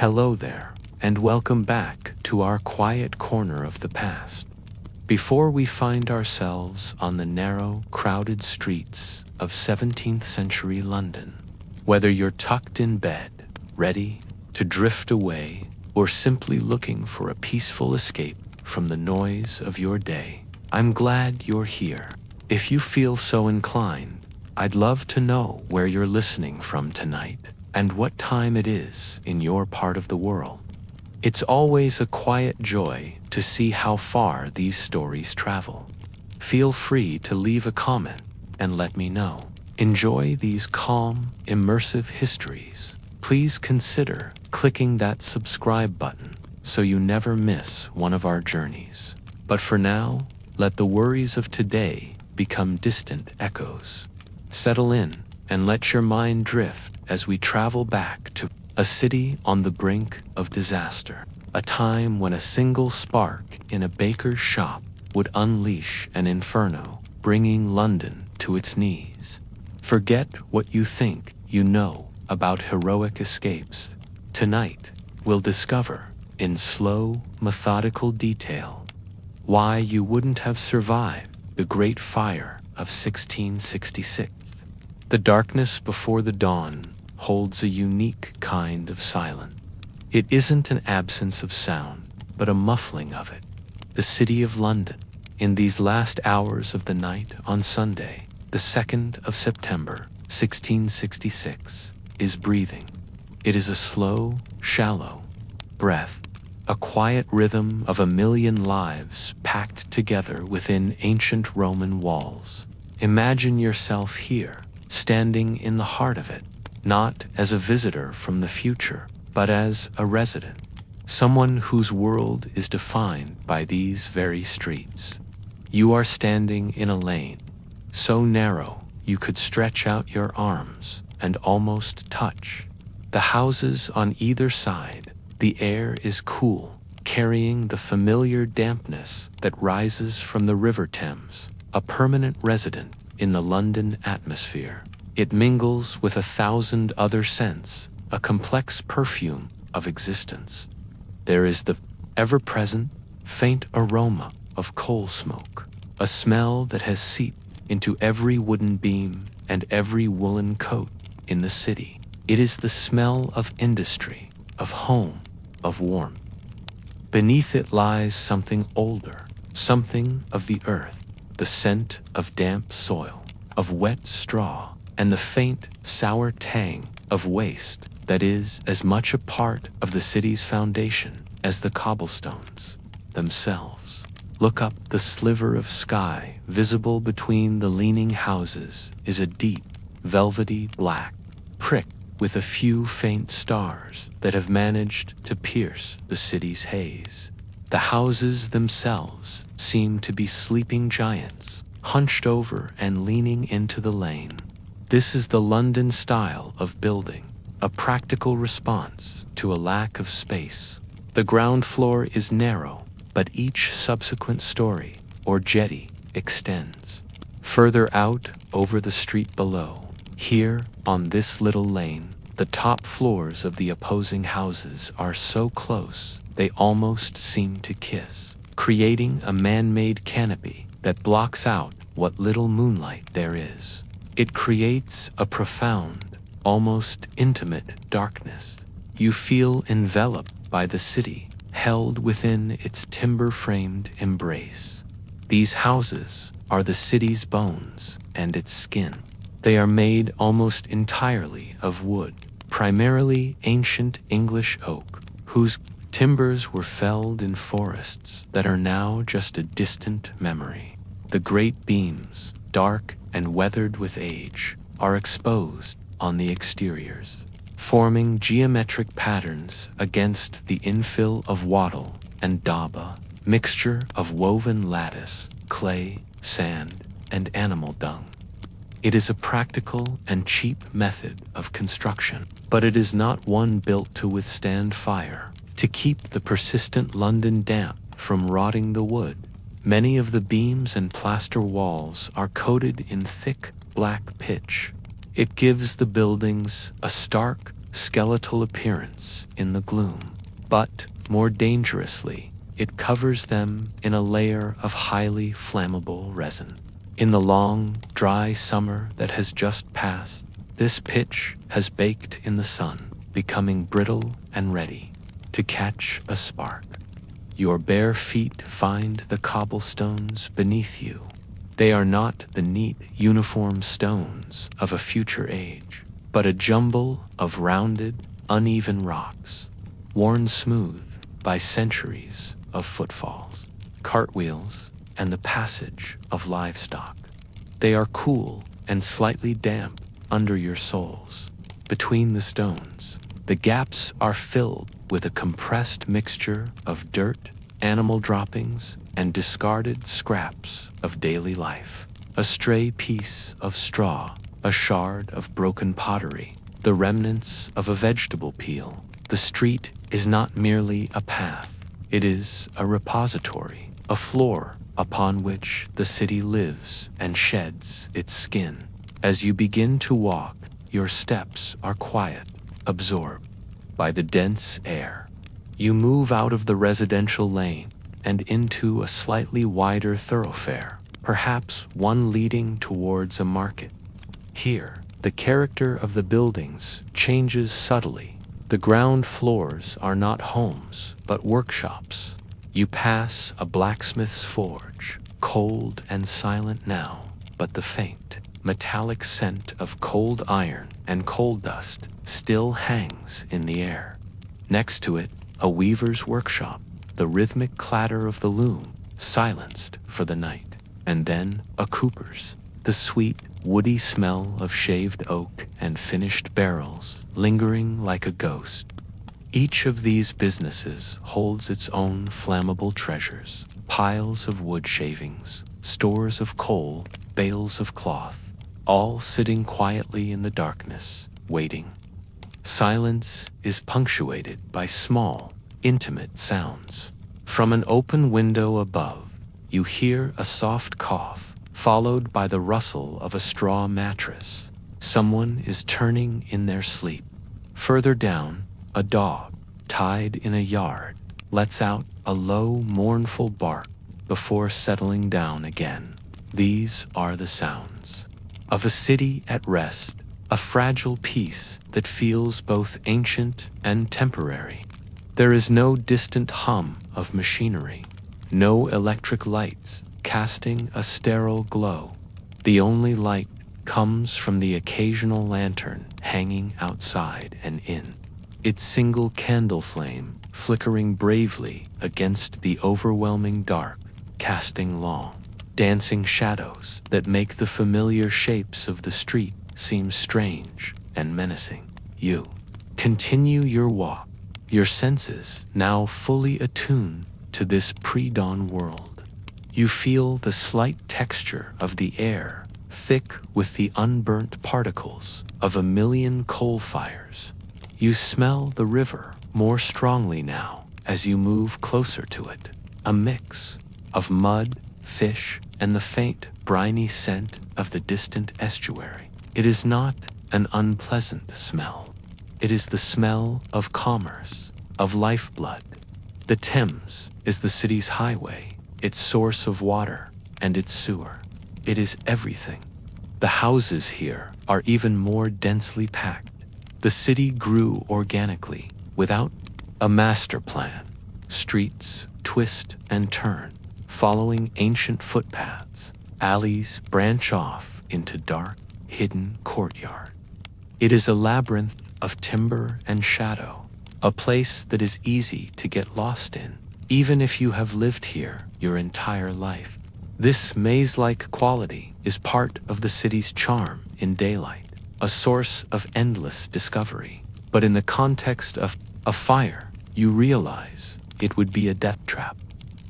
Hello there, and welcome back to our quiet corner of the past. Before we find ourselves on the narrow, crowded streets of 17th century London, whether you're tucked in bed, ready to drift away, or simply looking for a peaceful escape from the noise of your day, I'm glad you're here. If you feel so inclined, I'd love to know where you're listening from tonight and what time it is in your part of the world. It's always a quiet joy to see how far these stories travel. Feel free to leave a comment and let me know. Enjoy these calm, immersive histories. Please consider clicking that subscribe button so you never miss one of our journeys. But for now, let the worries of today become distant echoes. Settle in and let your mind drift as we travel back to a city on the brink of disaster, a time when a single spark in a baker's shop would unleash an inferno, bringing London to its knees. Forget what you think you know about heroic escapes. Tonight, we'll discover, in slow, methodical detail, why you wouldn't have survived the Great Fire of 1666. The darkness before the dawn holds a unique kind of silence. It isn't an absence of sound, but a muffling of it. The city of London, in these last hours of the night on Sunday, the 2nd of September, 1666, is breathing. It is a slow, shallow breath, a quiet rhythm of a million lives packed together within ancient Roman walls. Imagine yourself here, standing in the heart of it, not as a visitor from the future, but as a resident, someone whose world is defined by these very streets. You are standing in a lane, so narrow you could stretch out your arms and almost touch. The houses on either side, the air is cool, carrying the familiar dampness that rises from the River Thames, a permanent resident in the London atmosphere. It mingles with 1,000 other scents, a complex perfume of existence. There is the ever-present, faint aroma of coal smoke, a smell that has seeped into every wooden beam and every woolen coat in the city. It is the smell of industry, of home, of warmth. Beneath it lies something older, something of the earth, the scent of damp soil, of wet straw, and the faint, sour tang of waste that is as much a part of the city's foundation as the cobblestones themselves. Look up. The sliver of sky visible between the leaning houses is a deep, velvety black, pricked with a few faint stars that have managed to pierce the city's haze. The houses themselves seem to be sleeping giants, hunched over and leaning into the lane. This is the London style of building, a practical response to a lack of space. The ground floor is narrow, but each subsequent story or jetty extends further out over the street below. Here, on this little lane, the top floors of the opposing houses are so close they almost seem to kiss, creating a man-made canopy that blocks out what little moonlight there is. It creates a profound, almost intimate darkness. You feel enveloped by the city, held within its timber-framed embrace. These houses are the city's bones and its skin. They are made almost entirely of wood, primarily ancient English oak, whose timbers were felled in forests that are now just a distant memory. The great beams, dark and weathered with age, are exposed on the exteriors, forming geometric patterns against the infill of wattle and daba, mixture of woven lattice, clay, sand, and animal dung. It is a practical and cheap method of construction, but it is not one built to withstand fire, to keep the persistent London damp from rotting the wood. Many of the beams and plaster walls are coated in thick, black pitch. It gives the buildings a stark, skeletal appearance in the gloom. But, more dangerously, it covers them in a layer of highly flammable resin. In the long, dry summer that has just passed, this pitch has baked in the sun, becoming brittle and ready to catch a spark. Your bare feet find the cobblestones beneath you. They are not the neat, uniform stones of a future age, but a jumble of rounded, uneven rocks, worn smooth by centuries of footfalls, cartwheels, and the passage of livestock. They are cool and slightly damp under your soles. Between the stones, the gaps are filled with a compressed mixture of dirt, animal droppings, and discarded scraps of daily life. A stray piece of straw, a shard of broken pottery, the remnants of a vegetable peel. The street is not merely a path. It is a repository, a floor upon which the city lives and sheds its skin. As you begin to walk, your steps are quiet, absorbed by the dense air. You move out of the residential lane and into a slightly wider thoroughfare, perhaps one leading towards a market. Here, the character of the buildings changes subtly. The ground floors are not homes, but workshops. You pass a blacksmith's forge, cold and silent now, but the faint, metallic scent of cold iron and coal dust still hangs in the air. Next to it, a weaver's workshop, the rhythmic clatter of the loom, silenced for the night. And then a cooper's, the sweet, woody smell of shaved oak and finished barrels lingering like a ghost. Each of these businesses holds its own flammable treasures, piles of wood shavings, stores of coal, bales of cloth, all sitting quietly in the darkness, waiting. Silence is punctuated by small, intimate sounds. From an open window above, you hear a soft cough, followed by the rustle of a straw mattress. Someone is turning in their sleep. Further down, a dog, tied in a yard, lets out a low, mournful bark before settling down again. These are the sounds of a city at rest, a fragile peace that feels both ancient and temporary. There is no distant hum of machinery, no electric lights casting a sterile glow. The only light comes from the occasional lantern hanging outside and in, its single candle flame flickering bravely against the overwhelming dark, casting long, dancing shadows that make the familiar shapes of the street seem strange and menacing. You continue your walk, your senses now fully attuned to this pre-dawn world. You feel the slight texture of the air, thick with the unburnt particles of a million coal fires. You smell the river more strongly now as you move closer to it, a mix of mud, fish, and the faint, briny scent of the distant estuary. It is not an unpleasant smell. It is the smell of commerce, of lifeblood. The Thames is the city's highway, its source of water, and its sewer. It is everything. The houses here are even more densely packed. The city grew organically, without a master plan. Streets twist and turn, following ancient footpaths. Alleys branch off into dark, hidden courtyard. It is a labyrinth of timber and shadow, a place that is easy to get lost in, even if you have lived here your entire life. This maze-like quality is part of the city's charm in daylight, a source of endless discovery. But in the context of a fire, you realize it would be a death trap.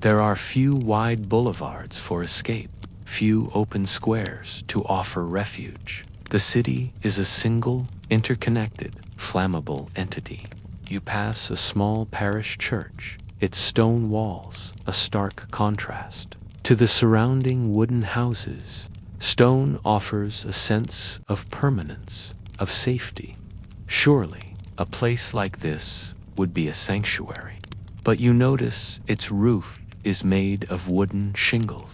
There are few wide boulevards for escape, few open squares to offer refuge. The city is a single, interconnected, flammable entity. You pass a small parish church, its stone walls a stark contrast to the surrounding wooden houses. Stone offers a sense of permanence, of safety. Surely, A place like this would be a sanctuary. But you notice its roof is made of wooden shingles,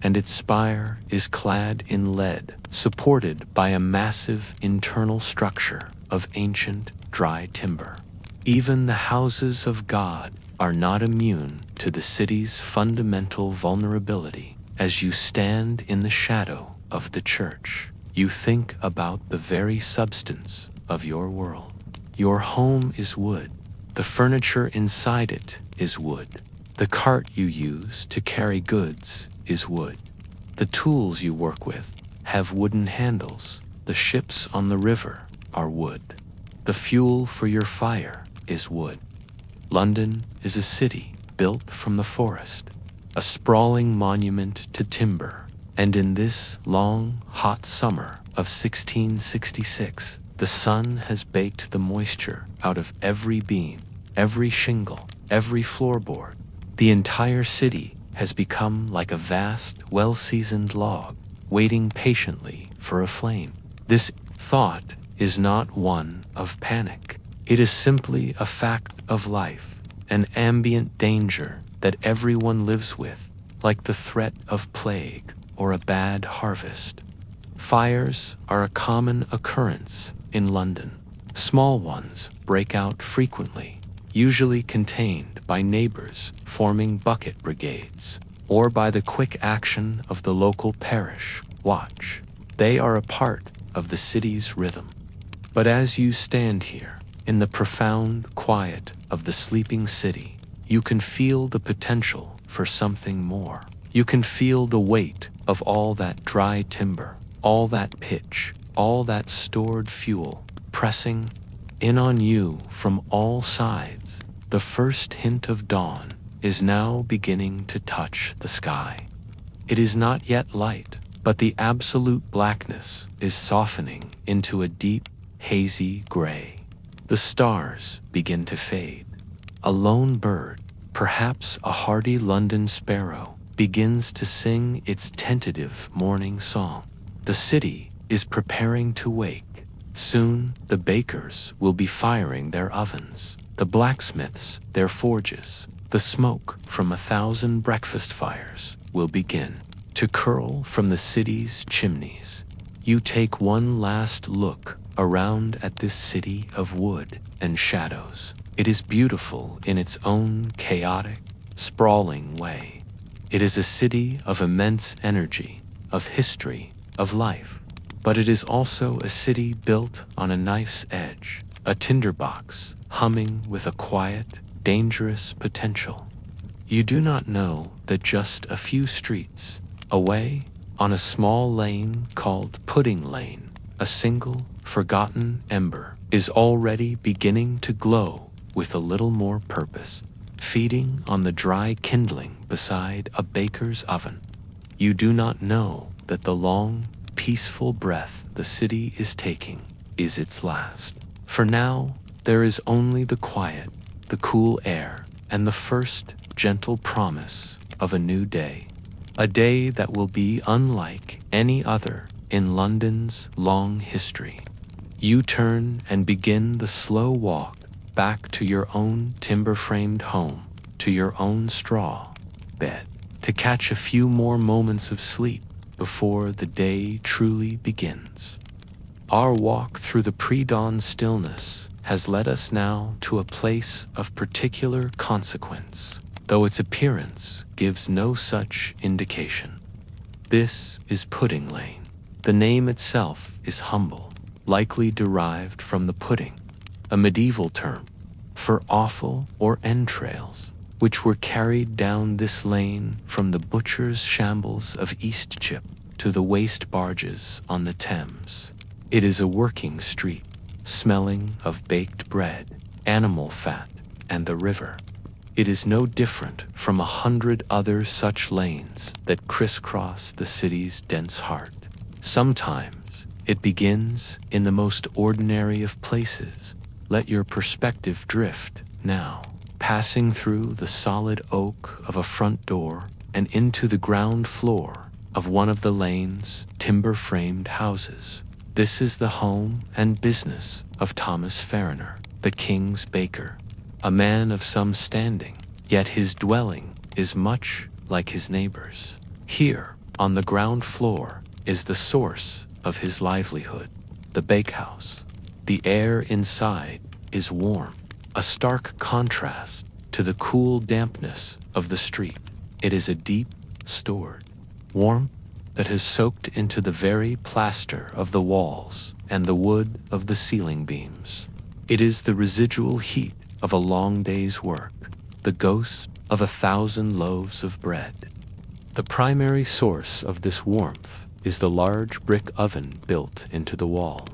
and its spire is clad in lead, supported by a massive internal structure of ancient dry timber. Even the houses of God are not immune to the city's fundamental vulnerability. As you stand in the shadow of the church, you think about the very substance of your world. Your home is wood. The furniture inside it is wood. The cart you use to carry goods is wood. The tools you work with have wooden handles. The ships on the river are wood. The fuel for your fire is wood. London is a city built from the forest, a sprawling monument to timber. And in this long, hot summer of 1666, the sun has baked the moisture out of every beam, every shingle, every floorboard. The entire city has become like a vast, well-seasoned log, waiting patiently for a flame. This thought is not one of panic. It is simply a fact of life, an ambient danger that everyone lives with, like the threat of plague or a bad harvest. Fires are a common occurrence in London. Small ones break out frequently, usually contained by neighbors forming bucket brigades, or by the quick action of the local parish watch. They are a part of the city's rhythm. But as you stand here, in the profound quiet of the sleeping city, you can feel the potential for something more. You can feel the weight of all that dry timber, all that pitch, all that stored fuel, pressing in on you from all sides. The first hint of dawn is now beginning to touch the sky. It is not yet light, but the absolute blackness is softening into a deep, hazy gray. The stars begin to fade. A lone bird, perhaps a hardy London sparrow, begins to sing its tentative morning song. The city is preparing to wake. Soon the bakers will be firing their ovens, the blacksmiths their forges. The smoke from 1,000 breakfast fires will begin to curl from the city's chimneys. You take one last look around at this city of wood and shadows. It is beautiful in its own chaotic, sprawling way. It is a city of immense energy, of history, of life. But it is also a city built on a knife's edge, a tinderbox humming with a quiet, dangerous potential. You do not know that just a few streets away, on a small lane called Pudding Lane, a single, forgotten ember is already beginning to glow with a little more purpose, feeding on the dry kindling beside a baker's oven. You do not know that the long, peaceful breath the city is taking is its last. For now, there is only the quiet, the cool air, and the first gentle promise of a new day. A day that will be unlike any other in London's long history. You turn and begin the slow walk back to your own timber-framed home, to your own straw bed, to catch a few more moments of sleep before the day truly begins. Our walk through the pre-dawn stillness has led us now to a place of particular consequence, though its appearance gives no such indication. This is Pudding Lane. The name itself is humble, likely derived from the pudding, a medieval term for offal or entrails, which were carried down this lane from the butcher's shambles of Eastchip to the waste barges on the Thames. It is a working street, smelling of baked bread, animal fat, and the river. It is no different from 100 other such lanes that crisscross the city's dense heart. Sometimes it begins in the most ordinary of places. Let your perspective drift now, passing through the solid oak of a front door and into the ground floor of one of the lane's timber-framed houses. This is the home and business of Thomas Fariner, the king's baker, a man of some standing, yet his dwelling is much like his neighbor's. Here, on the ground floor, is the source of his livelihood, the bakehouse. The air inside is warm, a stark contrast to the cool dampness of the street. It is a deep, stored warmth that has soaked into the very plaster of the walls and the wood of the ceiling beams. It is the residual heat of a long day's work, the ghost of 1,000 loaves of bread. The primary source of this warmth is the large brick oven built into the wall.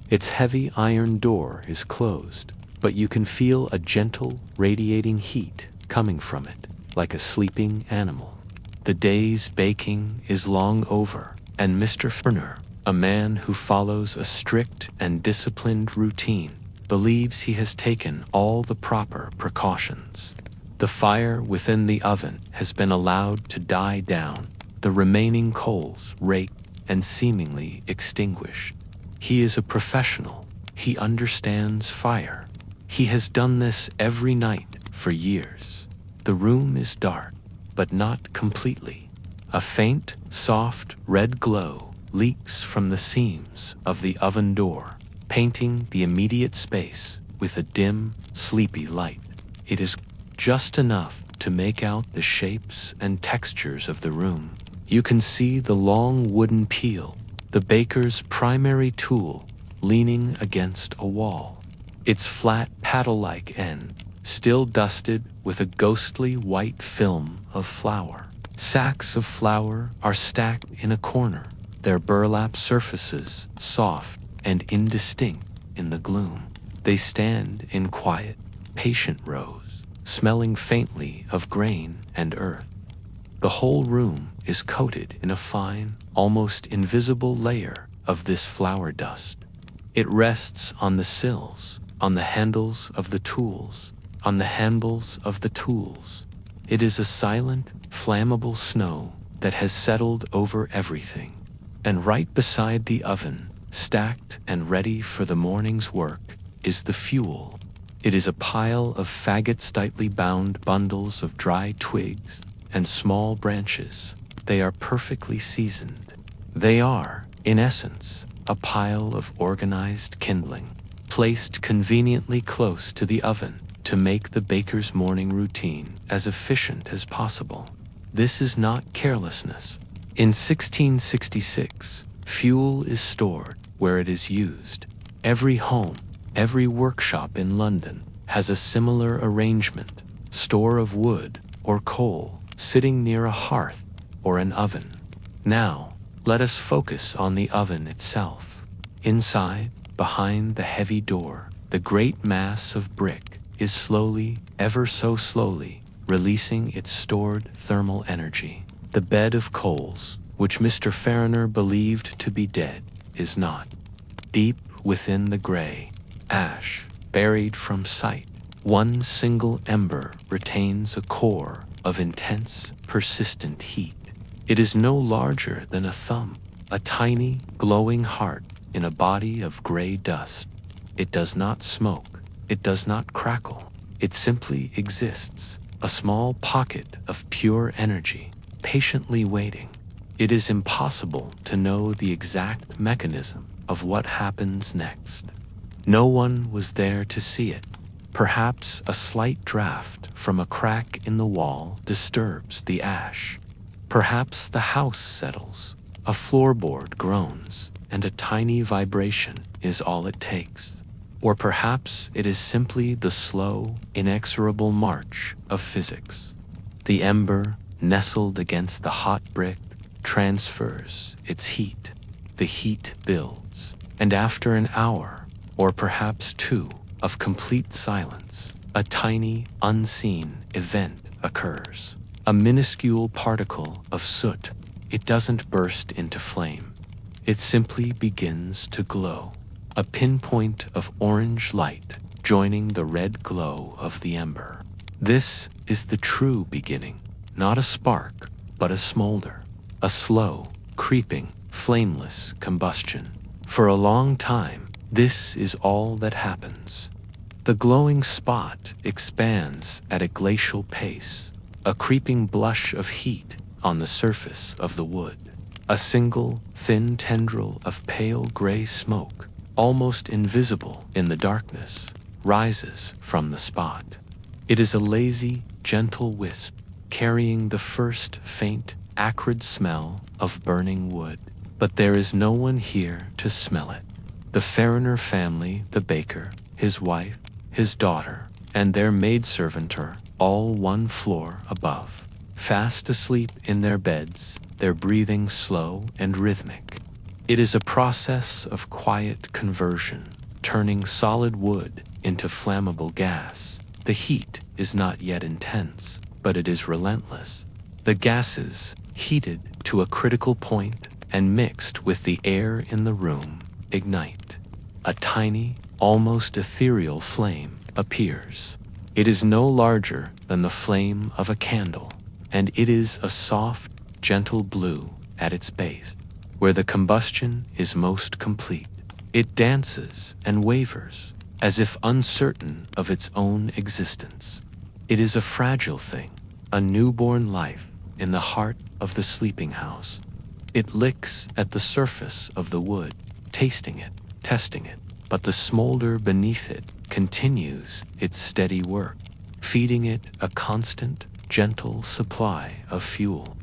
Its heavy iron door is closed, but you can feel a gentle, radiating heat coming from it, like a sleeping animal. The day's baking is long over, and Mr. Ferner, a man who follows a strict and disciplined routine, believes he has taken all the proper precautions. The fire within the oven has been allowed to die down, the remaining coals raked and seemingly extinguished. He is a professional. He understands fire. He has done this every night for years. The room is dark, but not completely. A faint, soft red glow leaks from the seams of the oven door, painting the immediate space with a dim, sleepy light. It is just enough to make out the shapes and textures of the room. You can see the long wooden peel, the baker's primary tool, leaning against a wall. Its flat paddle-like end still dusted with a ghostly white film of flour. Sacks of flour are stacked in a corner, their burlap surfaces soft and indistinct in the gloom. They stand in quiet, patient rows, smelling faintly of grain and earth. The whole room is coated in a fine, almost invisible layer of this flour dust. It rests on the sills, on the handles of the tools, on the handles of the tools. It is a silent, flammable snow that has settled over everything. And right beside the oven, stacked and ready for the morning's work, is the fuel. It is a pile of faggot-tightly bound bundles of dry twigs and small branches. They are perfectly seasoned. They are, in essence, a pile of organized kindling, placed conveniently close to the oven to make the baker's morning routine as efficient as possible. This is not carelessness. In 1666, fuel is stored where it is used. Every home, every workshop in London has a similar arrangement, store of wood or coal sitting near a hearth or an oven. Now, let us focus on the oven itself. Inside, behind the heavy door, the great mass of brick is slowly, ever so slowly, releasing its stored thermal energy. The bed of coals, which Mr. Fariner believed to be dead, is not. Deep within the gray ash, buried from sight, one single ember retains a core of intense, persistent heat. It is no larger than a thumb, a tiny, glowing heart in a body of gray dust. It does not smoke. It does not crackle. It simply exists, a small pocket of pure energy, patiently waiting. It is impossible to know the exact mechanism of what happens next. No one was there to see it. Perhaps a slight draft from a crack in the wall disturbs the ash. Perhaps the house settles, a floorboard groans, and a tiny vibration is all it takes. Or perhaps it is simply the slow, inexorable march of physics. The ember, nestled against the hot brick, transfers its heat. The heat builds, and after an hour, or perhaps two, of complete silence, a tiny, unseen event occurs. A minuscule particle of soot. It doesn't burst into flame. It simply begins to glow. A pinpoint of orange light joining the red glow of the ember. This is the true beginning, not a spark, but a smolder. A slow, creeping, flameless combustion. For a long time, this is all that happens. The glowing spot expands at a glacial pace, a creeping blush of heat on the surface of the wood. A single, thin tendril of pale gray smoke, almost invisible in the darkness, rises from the spot. It is a lazy, gentle wisp, carrying the first faint, acrid smell of burning wood. But there is no one here to smell it. The Fariner family, the baker, his wife, his daughter, and their maidservant are all one floor above, fast asleep in their beds, their breathing slow and rhythmic. It is a process of quiet conversion, turning solid wood into flammable gas. The heat is not yet intense, but it is relentless. The gases, heated to a critical point and mixed with the air in the room, ignite. A tiny, almost ethereal flame appears. It is no larger than the flame of a candle, and it is a soft, gentle blue at its base, where the combustion is most complete. It dances and wavers, as if uncertain of its own existence. It is a fragile thing, a newborn life in the heart of the sleeping house. It licks at the surface of the wood, tasting it, testing it, but the smolder beneath it continues its steady work, feeding it a constant, gentle supply of fuel.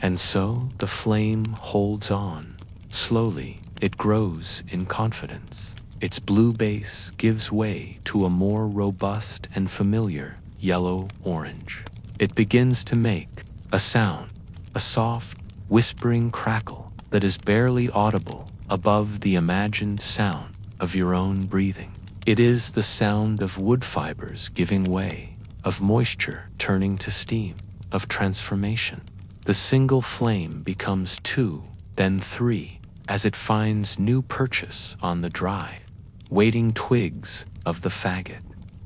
And so the flame holds on. Slowly, it grows in confidence. Its blue base gives way to a more robust and familiar yellow-orange. It begins to make a sound, a soft, whispering crackle that is barely audible above the imagined sound of your own breathing. It is the sound of wood fibers giving way, of moisture turning to steam, of transformation. The single flame becomes two, then three, as it finds new purchase on the dry, waiting twigs of the faggot.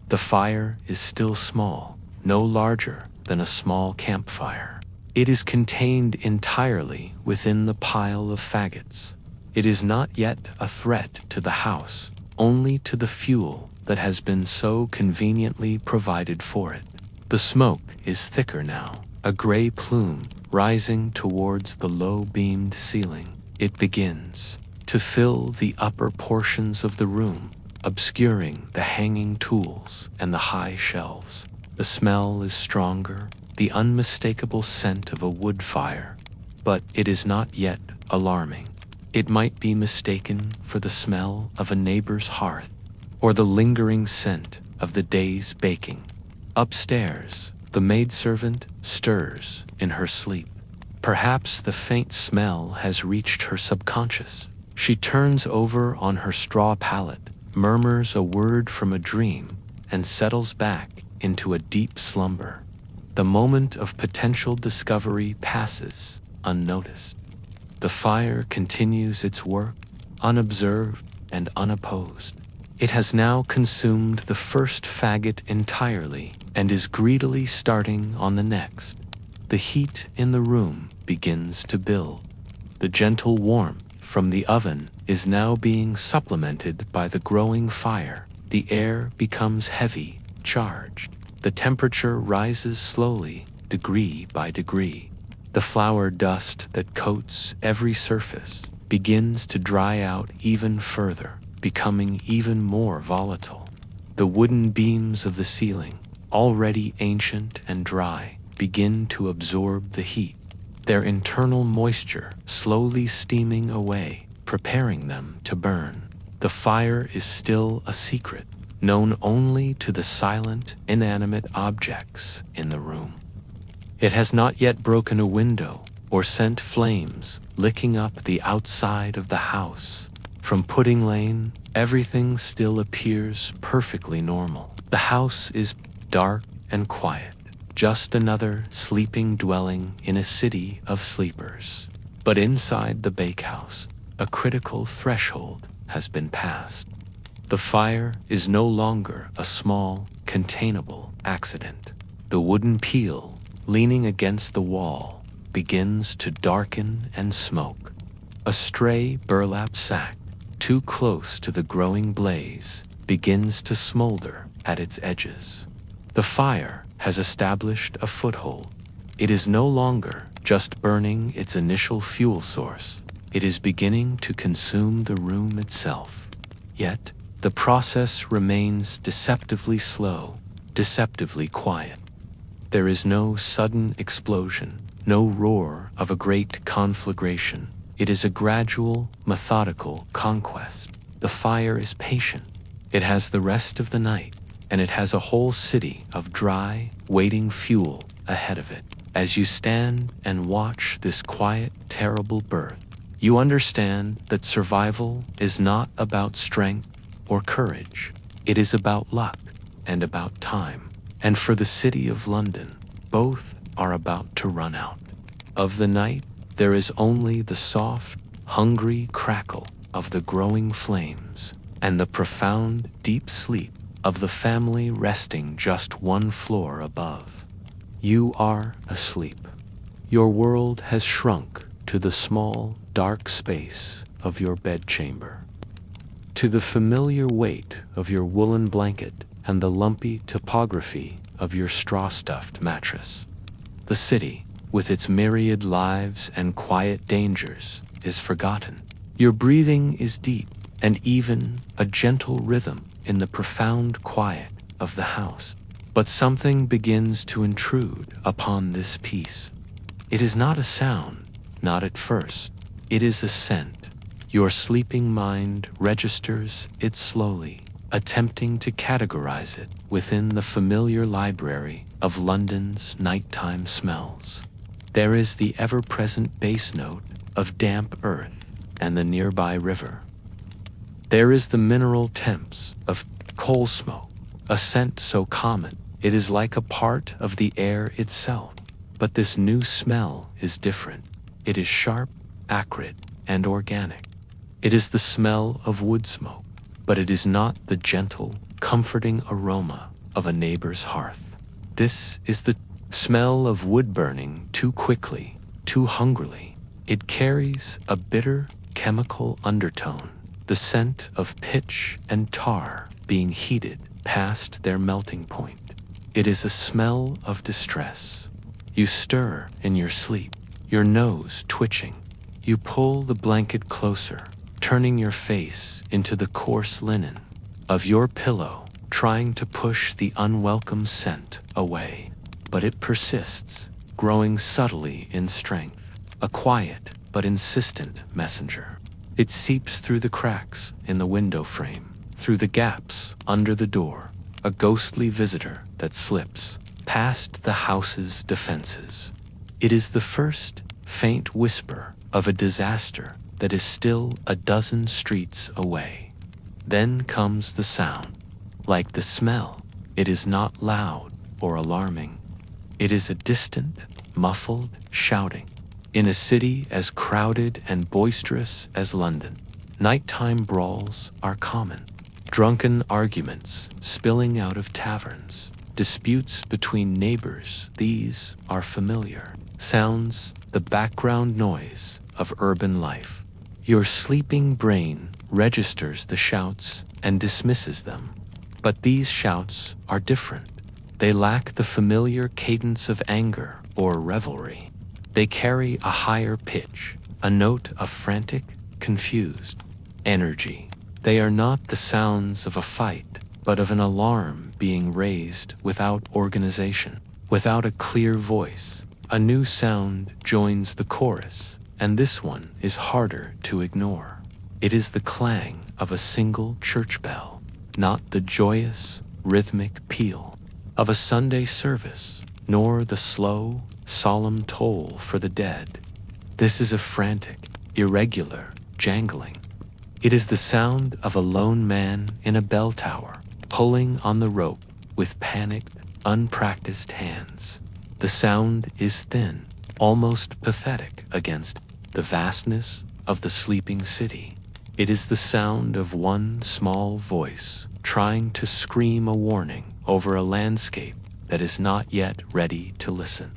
The fire is still small, no larger than a small campfire. It is contained entirely within the pile of faggots. It is not yet a threat to the house, only to the fuel that has been so conveniently provided for it. The smoke is thicker now, a gray plume rising towards the low-beamed ceiling. It begins to fill the upper portions of the room, obscuring the hanging tools and the high shelves. The smell is stronger, the unmistakable scent of a wood fire, but it is not yet alarming. It might be mistaken for the smell of a neighbor's hearth, or the lingering scent of the day's baking. Upstairs, the maidservant stirs in her sleep. Perhaps the faint smell has reached her subconscious. She turns over on her straw pallet, murmurs a word from a dream, and settles back into a deep slumber. The moment of potential discovery passes unnoticed. The fire continues its work, unobserved and unopposed. It has now consumed the first faggot entirely and is greedily starting on the next. The heat in the room begins to build. The gentle warmth from the oven is now being supplemented by the growing fire. The air becomes heavy, charged. The temperature rises slowly, degree by degree. The flour dust that coats every surface begins to dry out even further, becoming even more volatile. The wooden beams of the ceiling, already ancient and dry, begin to absorb the heat, their internal moisture slowly steaming away, preparing them to burn. The fire is still a secret, known only to the silent, inanimate objects in the room. It has not yet broken a window or sent flames licking up the outside of the house. From Pudding Lane, everything still appears perfectly normal. The house is dark and quiet, just another sleeping dwelling in a city of sleepers. But inside the bakehouse, a critical threshold has been passed. The fire is no longer a small, containable accident. The wooden peel, leaning against the wall, begins to darken and smoke. A stray burlap sack, too close to the growing blaze, begins to smolder at its edges. The fire has established a foothold. It is no longer just burning its initial fuel source. It is beginning to consume the room itself. Yet, the process remains deceptively slow, deceptively quiet. There is no sudden explosion, no roar of a great conflagration. It is a gradual, methodical conquest. The fire is patient. It has the rest of the night, and it has a whole city of dry, waiting fuel ahead of it. As you stand and watch this quiet, terrible birth, you understand that survival is not about strength or courage. It is about luck and about time. And for the city of London, both are about to run out. Of the night, there is only the soft, hungry crackle of the growing flames and the profound, deep sleep of the family resting just one floor above. You are asleep. Your world has shrunk to the small, dark space of your bedchamber, to the familiar weight of your woolen blanket and the lumpy topography of your straw-stuffed mattress. The city, with its myriad lives and quiet dangers, is forgotten. Your breathing is deep and even a gentle rhythm in the profound quiet of the house. But something begins to intrude upon this peace. It is not a sound, not at first. It is a scent. Your sleeping mind registers it slowly, attempting to categorize it within the familiar library of London's nighttime smells. There is the ever-present bass note of damp earth and the nearby river. There is the mineral temps of coal smoke, a scent so common it is like a part of the air itself. But this new smell is different. It is sharp, acrid, and organic. It is the smell of wood smoke, but it is not the gentle, comforting aroma of a neighbor's hearth. This is the smell of wood burning too quickly, too hungrily. It carries a bitter, chemical undertone, the scent of pitch and tar being heated past their melting point. It is a smell of distress. You stir in your sleep, your nose twitching. You pull the blanket closer, turning your face into the coarse linen of your pillow, trying to push the unwelcome scent away. But it persists, growing subtly in strength, a quiet but insistent messenger. It seeps through the cracks in the window frame, through the gaps under the door, a ghostly visitor that slips past the house's defenses. It is the first faint whisper of a disaster that is still a dozen streets away. Then comes the sound. Like the smell, it is not loud or alarming. It is a distant, muffled shouting. In a city as crowded and boisterous as London, nighttime brawls are common. Drunken arguments spilling out of taverns, disputes between neighbors, these are familiar. Sounds, the background noise of urban life. Your sleeping brain registers the shouts and dismisses them. But these shouts are different. They lack the familiar cadence of anger or revelry. They carry a higher pitch, a note of frantic, confused energy. They are not the sounds of a fight, but of an alarm being raised without organization, without a clear voice. A new sound joins the chorus, and this one is harder to ignore. It is the clang of a single church bell, not the joyous, rhythmic peal of a Sunday service, nor the slow, solemn toll for the dead. This is a frantic, irregular jangling. It is the sound of a lone man in a bell tower, pulling on the rope with panicked, unpracticed hands. The sound is thin, almost pathetic against the vastness of the sleeping city. It is the sound of one small voice trying to scream a warning over a landscape that is not yet ready to listen.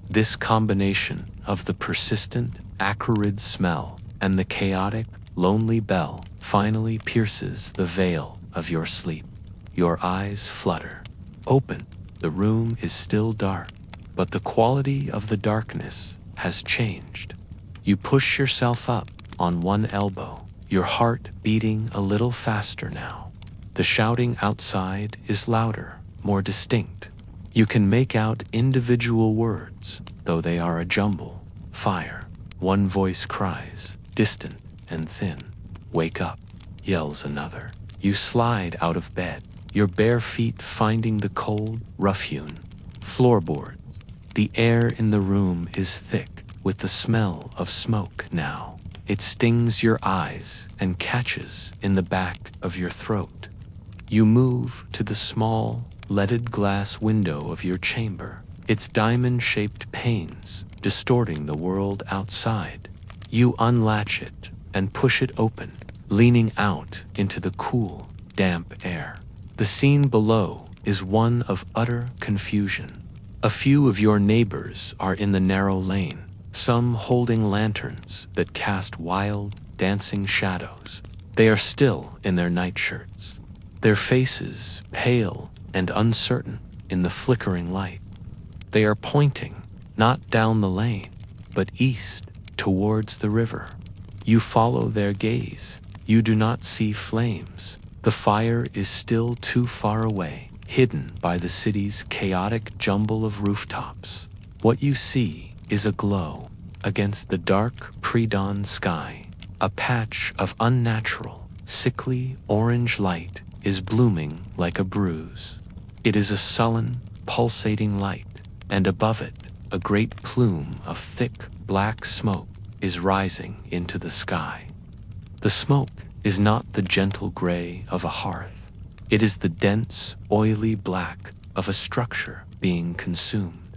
This combination of the persistent, acrid smell and the chaotic, lonely bell finally pierces the veil of your sleep. Your eyes flutter. Open. The room is still dark, but the quality of the darkness has changed. You push yourself up on one elbow, your heart beating a little faster now. The shouting outside is louder, more distinct. You can make out individual words, though they are a jumble. Fire. One voice cries, distant and thin. Wake up, yells another. You slide out of bed, your bare feet finding the cold, rough-hewn floorboards. The air in the room is thick with the smell of smoke now. It stings your eyes and catches in the back of your throat. You move to the small, leaded glass window of your chamber, its diamond-shaped panes distorting the world outside. You unlatch it and push it open, leaning out into the cool, damp air. The scene below is one of utter confusion. A few of your neighbors are in the narrow lane, some holding lanterns that cast wild, dancing shadows. They are still in their nightshirts, their faces pale and uncertain in the flickering light. They are pointing, not down the lane, but east towards the river. You follow their gaze. You do not see flames. The fire is still too far away, hidden by the city's chaotic jumble of rooftops. What you see is a glow against the dark pre-dawn sky. A patch of unnatural, sickly orange light is blooming like a bruise. It is a sullen, pulsating light, and above it, a great plume of thick, black smoke is rising into the sky. The smoke is not the gentle gray of a hearth. It is the dense, oily black of a structure being consumed.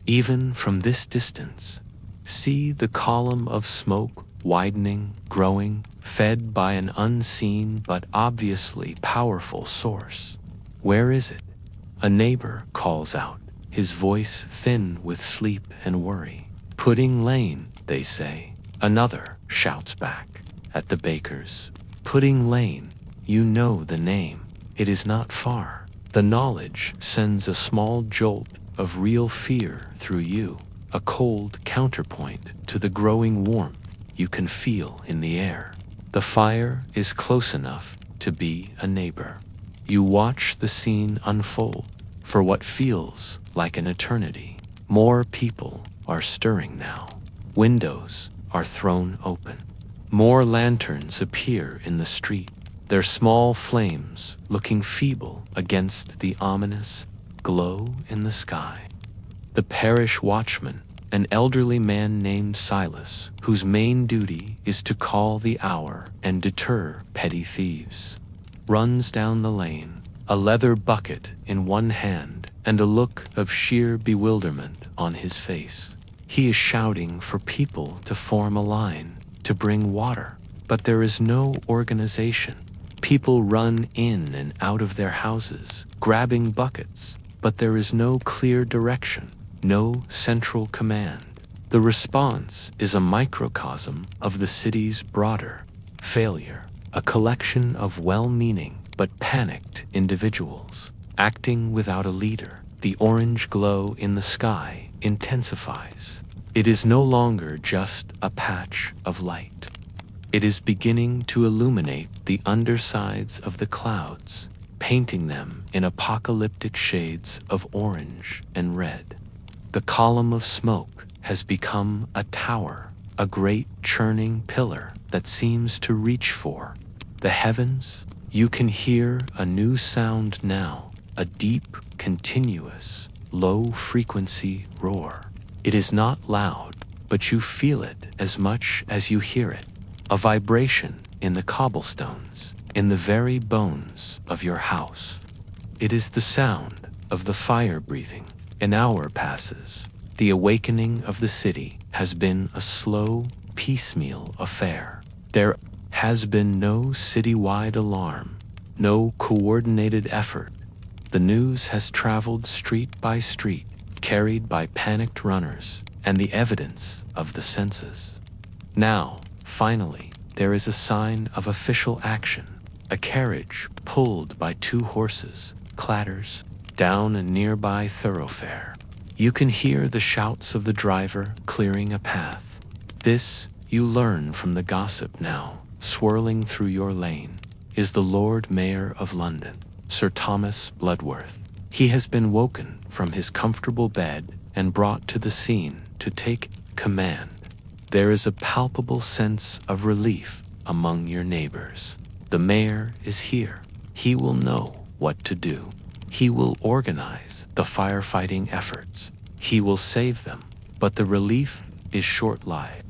Even from this distance, see the column of smoke widening, growing, fed by an unseen but obviously powerful source. Where is it? A neighbor calls out, his voice thin with sleep and worry. Pudding Lane, they say. Another shouts back. At the baker's. Pudding Lane, you know the name. It is not far. The knowledge sends a small jolt of real fear through you, a cold counterpoint to the growing warmth you can feel in the air. The fire is close enough to be a neighbor. You watch the scene unfold for what feels like an eternity. More people are stirring now. Windows are thrown open. More lanterns appear in the street, their small flames looking feeble against the ominous glow in the sky. The parish watchman, an elderly man named Silas, whose main duty is to call the hour and deter petty thieves, runs down the lane, a leather bucket in one hand and a look of sheer bewilderment on his face. He is shouting for people to form a line, to bring water, but there is no organization. People run in and out of their houses, grabbing buckets, but there is no clear direction, no central command. The response is a microcosm of the city's broader failure, a collection of well-meaning but panicked individuals, acting without a leader. The orange glow in the sky intensifies. It is no longer just a patch of light. It is beginning to illuminate the undersides of the clouds, painting them in apocalyptic shades of orange and red. The column of smoke has become a tower, a great churning pillar that seems to reach for the heavens. You can hear a new sound now, a deep, continuous, low-frequency roar. It is not loud, but you feel it as much as you hear it, a vibration in the cobblestones, in the very bones of your house. It is the sound of the fire breathing. An hour passes. The awakening of the city has been a slow, piecemeal affair. There has been no citywide alarm, no coordinated effort. The news has traveled street by street, carried by panicked runners and the evidence of the senses. Now, finally, there is a sign of official action. A carriage, pulled by 2 horses, clatters down a nearby thoroughfare. You can hear the shouts of the driver clearing a path. This, you learn from the gossip now, swirling through your lane, is the Lord Mayor of London, Sir Thomas Bloodworth. He has been woken from his comfortable bed and brought to the scene to take command. There is a palpable sense of relief among your neighbors. The mayor is here. He will know what to do. He will organize the firefighting efforts. He will save them, but the relief is short-lived.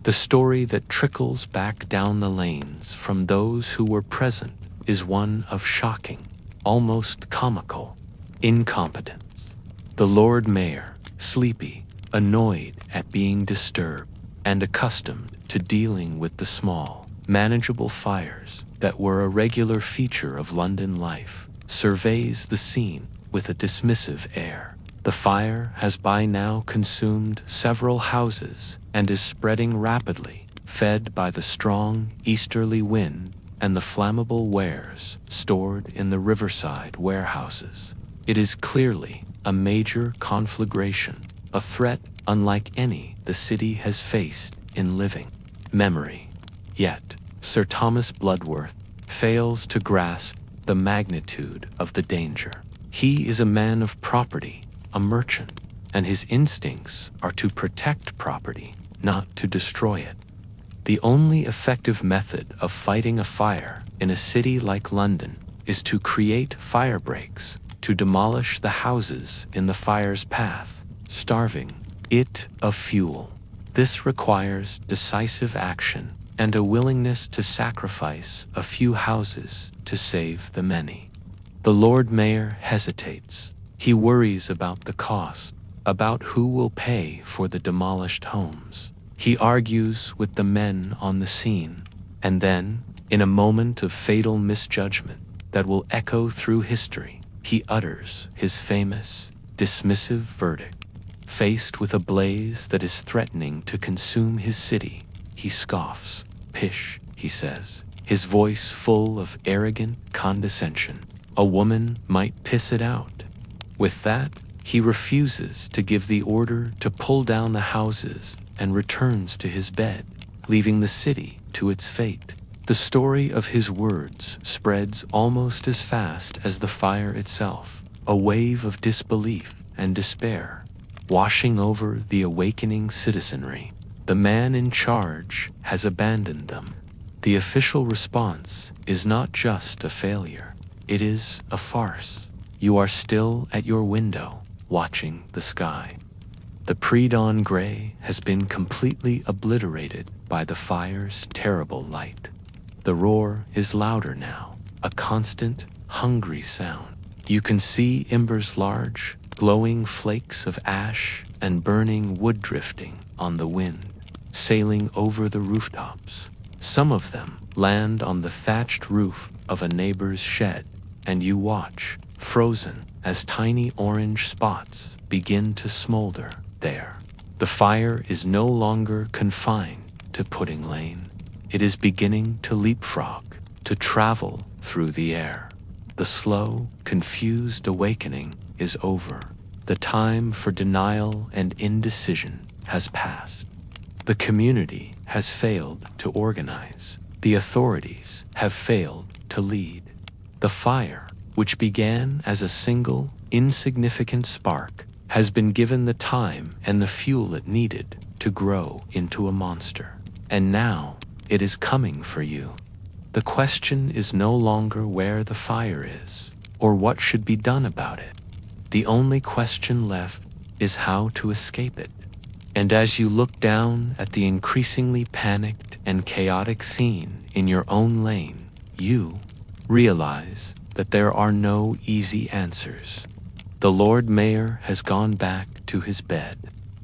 The story that trickles back down the lanes from those who were present is one of shocking, almost comical, incompetence. The Lord Mayor, sleepy, annoyed at being disturbed, and accustomed to dealing with the small, manageable fires that were a regular feature of London life, surveys the scene with a dismissive air. The fire has by now consumed several houses and is spreading rapidly, fed by the strong easterly wind and the flammable wares stored in the riverside warehouses. It is clearly a major conflagration, a threat unlike any the city has faced in living memory. Yet, Sir Thomas Bloodworth fails to grasp the magnitude of the danger. He is a man of property, a merchant, and his instincts are to protect property, not to destroy it. The only effective method of fighting a fire in a city like London is to create fire breaks, to demolish the houses in the fire's path, starving it of fuel. This requires decisive action and a willingness to sacrifice a few houses to save the many. The Lord Mayor hesitates. He worries about the cost, about who will pay for the demolished homes. He argues with the men on the scene, and then, in a moment of fatal misjudgment that will echo through history, he utters his famous, dismissive verdict. Faced with a blaze that is threatening to consume his city, he scoffs. "Pish," he says, his voice full of arrogant condescension. "A woman might piss it out." With that, he refuses to give the order to pull down the houses and returns to his bed, leaving the city to its fate. The story of his words spreads almost as fast as the fire itself, a wave of disbelief and despair, washing over the awakening citizenry. The man in charge has abandoned them. The official response is not just a failure, it is a farce. You are still at your window, watching the sky. The pre-dawn gray has been completely obliterated by the fire's terrible light. The roar is louder now, a constant, hungry sound. You can see embers large, glowing flakes of ash and burning wood drifting on the wind, sailing over the rooftops. Some of them land on the thatched roof of a neighbor's shed, and you watch, frozen, as tiny orange spots begin to smolder there. The fire is no longer confined to Pudding Lane. It is beginning to leapfrog, to travel through the air. The slow, confused awakening is over. The time for denial and indecision has passed. The community has failed to organize. The authorities have failed to lead. The fire, which began as a single, insignificant spark, has been given the time and the fuel it needed to grow into a monster. And now it is coming for you. The question is no longer where the fire is, or what should be done about it. The only question left is how to escape it. And as you look down at the increasingly panicked and chaotic scene in your own lane, you realize that there are no easy answers. The Lord Mayor has gone back to his bed.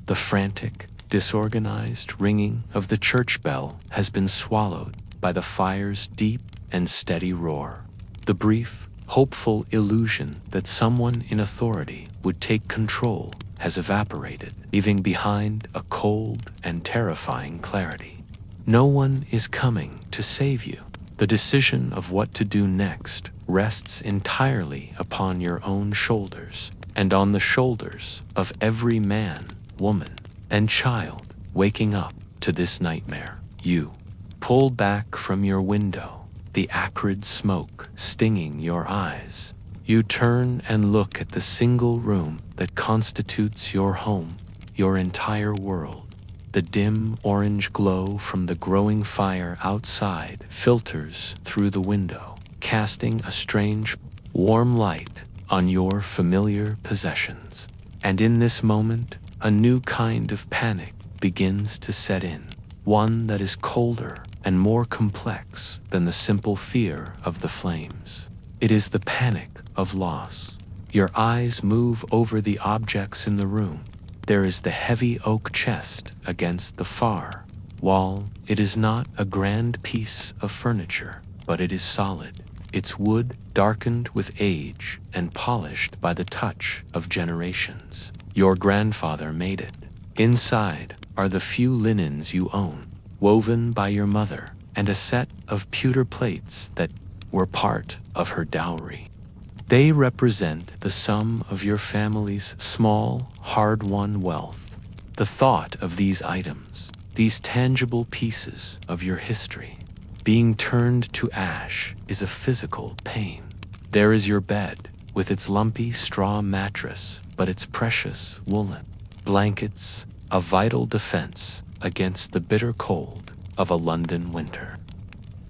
The frantic, disorganized ringing of the church bell has been swallowed by the fire's deep and steady roar. The brief, hopeful illusion that someone in authority would take control has evaporated, leaving behind a cold and terrifying clarity. No one is coming to save you. The decision of what to do next rests entirely upon your own shoulders and on the shoulders of every man, woman, and child waking up to this nightmare. You pull back from your window, the acrid smoke stinging your eyes. You turn and look at the single room that constitutes your home, your entire world. The dim orange glow from the growing fire outside filters through the window, casting a strange, warm light on your familiar possessions. And in this moment, a new kind of panic begins to set in, one that is colder and more complex than the simple fear of the flames. It is the panic of loss. Your eyes move over the objects in the room. There is the heavy oak chest against the far wall. It is not a grand piece of furniture, but it is solid, its wood darkened with age and polished by the touch of generations. Your grandfather made it. Inside are the few linens you own, woven by your mother, and a set of pewter plates that were part of her dowry. They represent the sum of your family's small, hard-won wealth. The thought of these items, these tangible pieces of your history, being turned to ash is a physical pain. There is your bed, with its lumpy straw mattress, but its precious woolen blankets, a vital defense against the bitter cold of a London winter.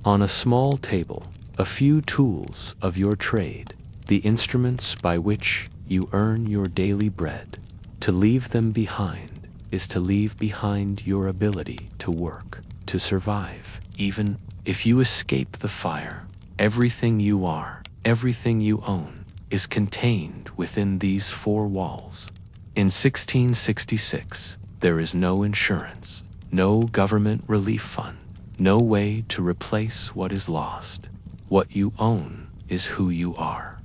On a small table, a few tools of your trade, the instruments by which you earn your daily bread. To leave them behind is to leave behind your ability to work, to survive. Even if you escape the fire, everything you are, everything you own, is contained within these four walls. In 1666, there is no insurance, no government relief fund, no way to replace what is lost. What you own is who you are.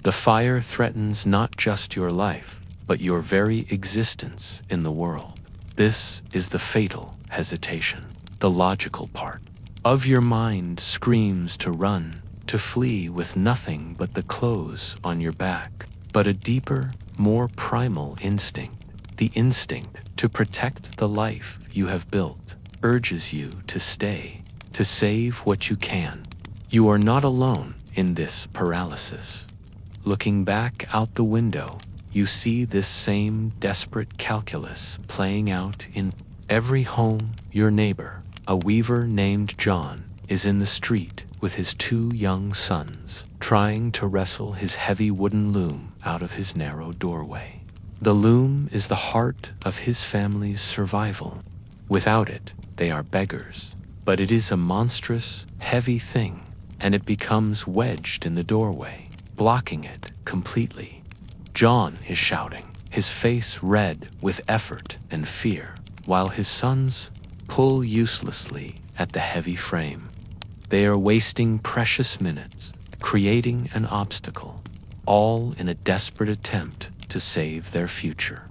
The fire threatens not just your life, but your very existence in the world. This is the fatal hesitation. The logical part of your mind screams to run, to flee with nothing but the clothes on your back. But a deeper, more primal instinct, the instinct to protect the life you have built, urges you to stay, to save what you can. You are not alone in this paralysis. Looking back out the window, you see this same desperate calculus playing out in every home. Your neighbor, a weaver named John, is in the street with his two young sons, trying to wrestle his heavy wooden loom out of his narrow doorway. The loom is the heart of his family's survival. Without it, they are beggars. But it is a monstrous, heavy thing, and it becomes wedged in the doorway, blocking it completely. John is shouting, his face red with effort and fear, while his sons pull uselessly at the heavy frame. They are wasting precious minutes, creating an obstacle, all in a desperate attempt to save their future.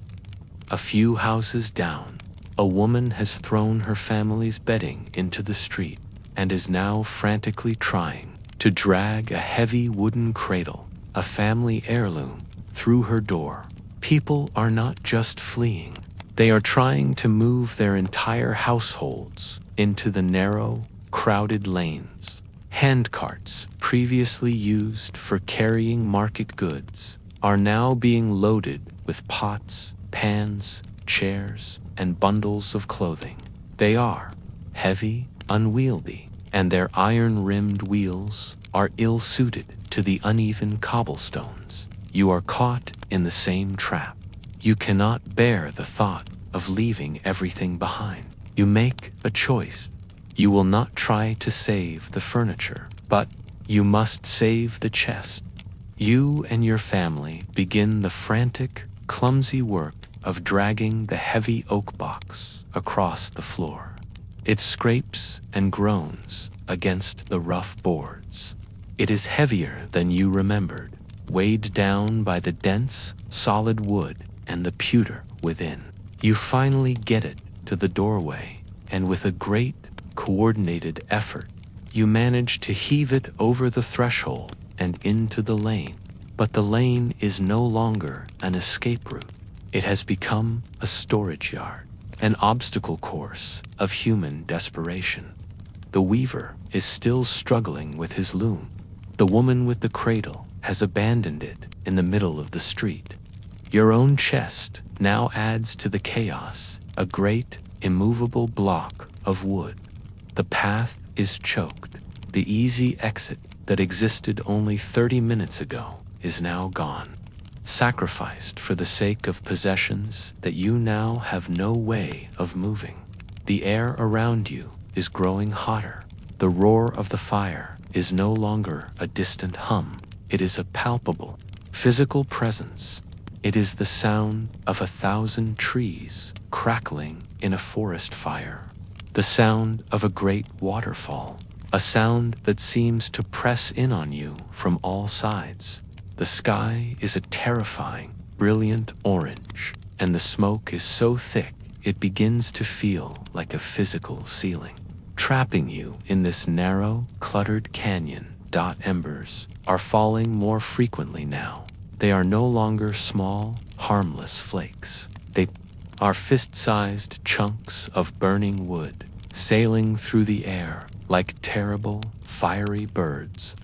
A few houses down, a woman has thrown her family's bedding into the street and is now frantically trying to drag a heavy wooden cradle, a family heirloom, through her door. People are not just fleeing. They are trying to move their entire households into the narrow, crowded lanes. Handcarts, previously used for carrying market goods, are now being loaded with pots, pans, chairs, and bundles of clothing. They are heavy, unwieldy, and their iron-rimmed wheels are ill-suited to the uneven cobblestones. You are caught in the same trap. You cannot bear the thought of leaving everything behind. You make a choice. You will not try to save the furniture, but you must save the chest. You and your family begin the frantic, clumsy work of dragging the heavy oak box across the floor. It scrapes and groans against the rough boards. It is heavier than you remembered, weighed down by the dense, solid wood and the pewter within. You finally get it to the doorway, and with a great, coordinated effort, You manage to heave it over the threshold and into the lane. But the lane is no longer an escape route. It has become a storage yard, an obstacle course of human desperation. The weaver is still struggling with his loom. The woman with the cradle has abandoned it in the middle of the street. Your own chest now adds to the chaos, a great, immovable block of wood. The path is choked. The easy exit that existed only 30 minutes ago is now gone, sacrificed for the sake of possessions that you now have no way of moving. The air around you is growing hotter. The roar of the fire is no longer a distant hum. It is a palpable, physical presence. It is the sound of 1,000 trees crackling in a forest fire. The sound of a great waterfall, a sound that seems to press in on you from all sides. The sky is a terrifying, brilliant orange, and the smoke is so thick it begins to feel like a physical ceiling, trapping you in this narrow, cluttered canyon. Embers are falling more frequently now. They are no longer small, harmless flakes. They are fist-sized chunks of burning wood, sailing through the air like terrible, fiery birds.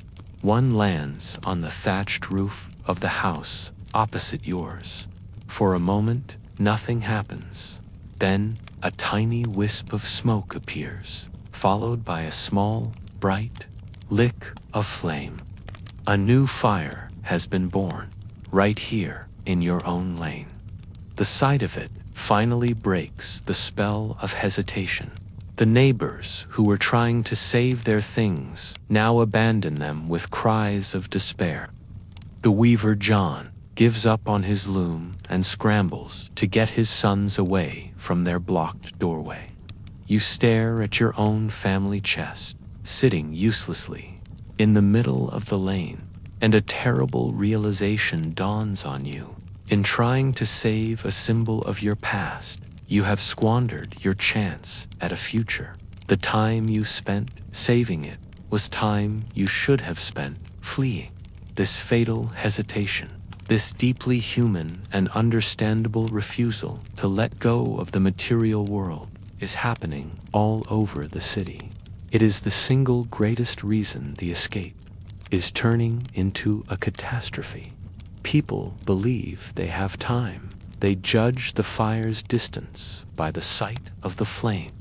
One lands on the thatched roof of the house opposite yours. For a moment, nothing happens. Then, a tiny wisp of smoke appears, followed by a small, bright lick of flame. A new fire has been born, right here in your own lane. The sight of it finally breaks the spell of hesitation. The neighbors who were trying to save their things now abandon them with cries of despair. The weaver John gives up on his loom and scrambles to get his sons away from their blocked doorway. You stare at your own family chest, sitting uselessly in the middle of the lane, and a terrible realization dawns on you. In trying to save a symbol of your past, you have squandered your chance at a future. The time you spent saving it was time you should have spent fleeing. This fatal hesitation, this deeply human and understandable refusal to let go of the material world, is happening all over the city. It is the single greatest reason the escape is turning into a catastrophe. People believe they have time. They judge the fire's distance by the sight of the flame,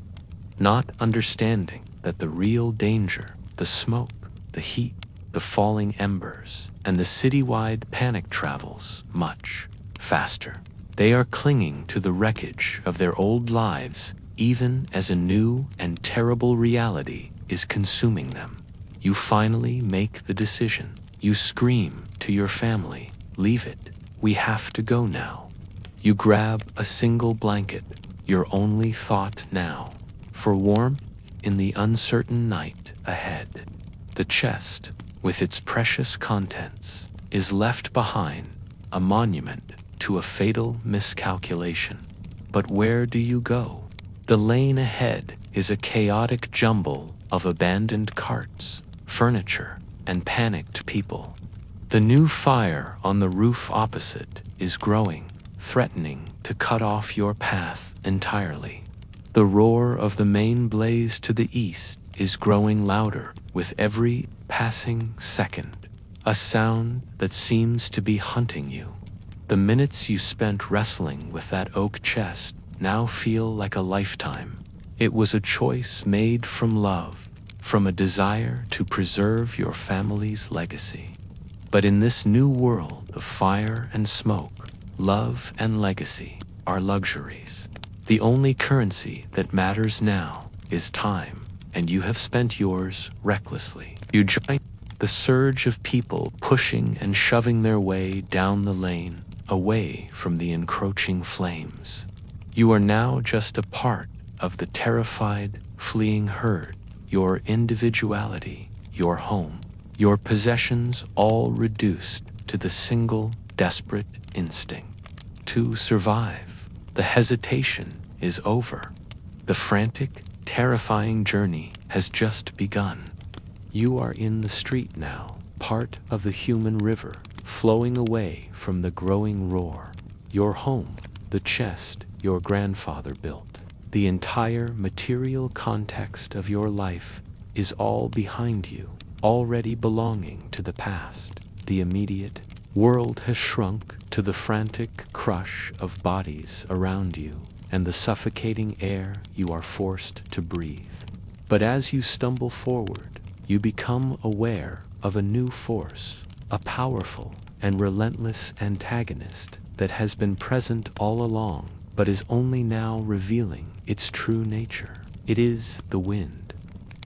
not understanding that the real danger, the smoke, the heat, the falling embers, and the citywide panic travels much faster. They are clinging to the wreckage of their old lives even as a new and terrible reality is consuming them. You finally make the decision. You scream to your family, "Leave it. We have to go now." You grab a single blanket, your only thought now, for warmth in the uncertain night ahead. The chest, with its precious contents, is left behind, a monument to a fatal miscalculation. But where do you go? The lane ahead is a chaotic jumble of abandoned carts, furniture, and panicked people. The new fire on the roof opposite is growing, threatening to cut off your path entirely. The roar of the main blaze to the east is growing louder with every passing second, a sound that seems to be hunting you. The minutes you spent wrestling with that oak chest now feel like a lifetime. It was a choice made from love, from a desire to preserve your family's legacy. But in this new world of fire and smoke, love and legacy are luxuries. The only currency that matters now is time, and you have spent yours recklessly. You join the surge of people pushing and shoving their way down the lane, away from the encroaching flames. You are now just a part of the terrified, fleeing herd, your individuality, your home, your possessions all reduced to the single desperate instinct to survive. The hesitation is over. The frantic, terrifying journey has just begun. You are in the street now, part of the human river, flowing away from the growing roar. Your home, the chest your grandfather built, the entire material context of your life is all behind you, already belonging to the past. The immediate world has shrunk to the frantic crush of bodies around you and the suffocating air you are forced to breathe. But as you stumble forward, you become aware of a new force, a powerful and relentless antagonist that has been present all along, but is only now revealing its true nature. It is the wind.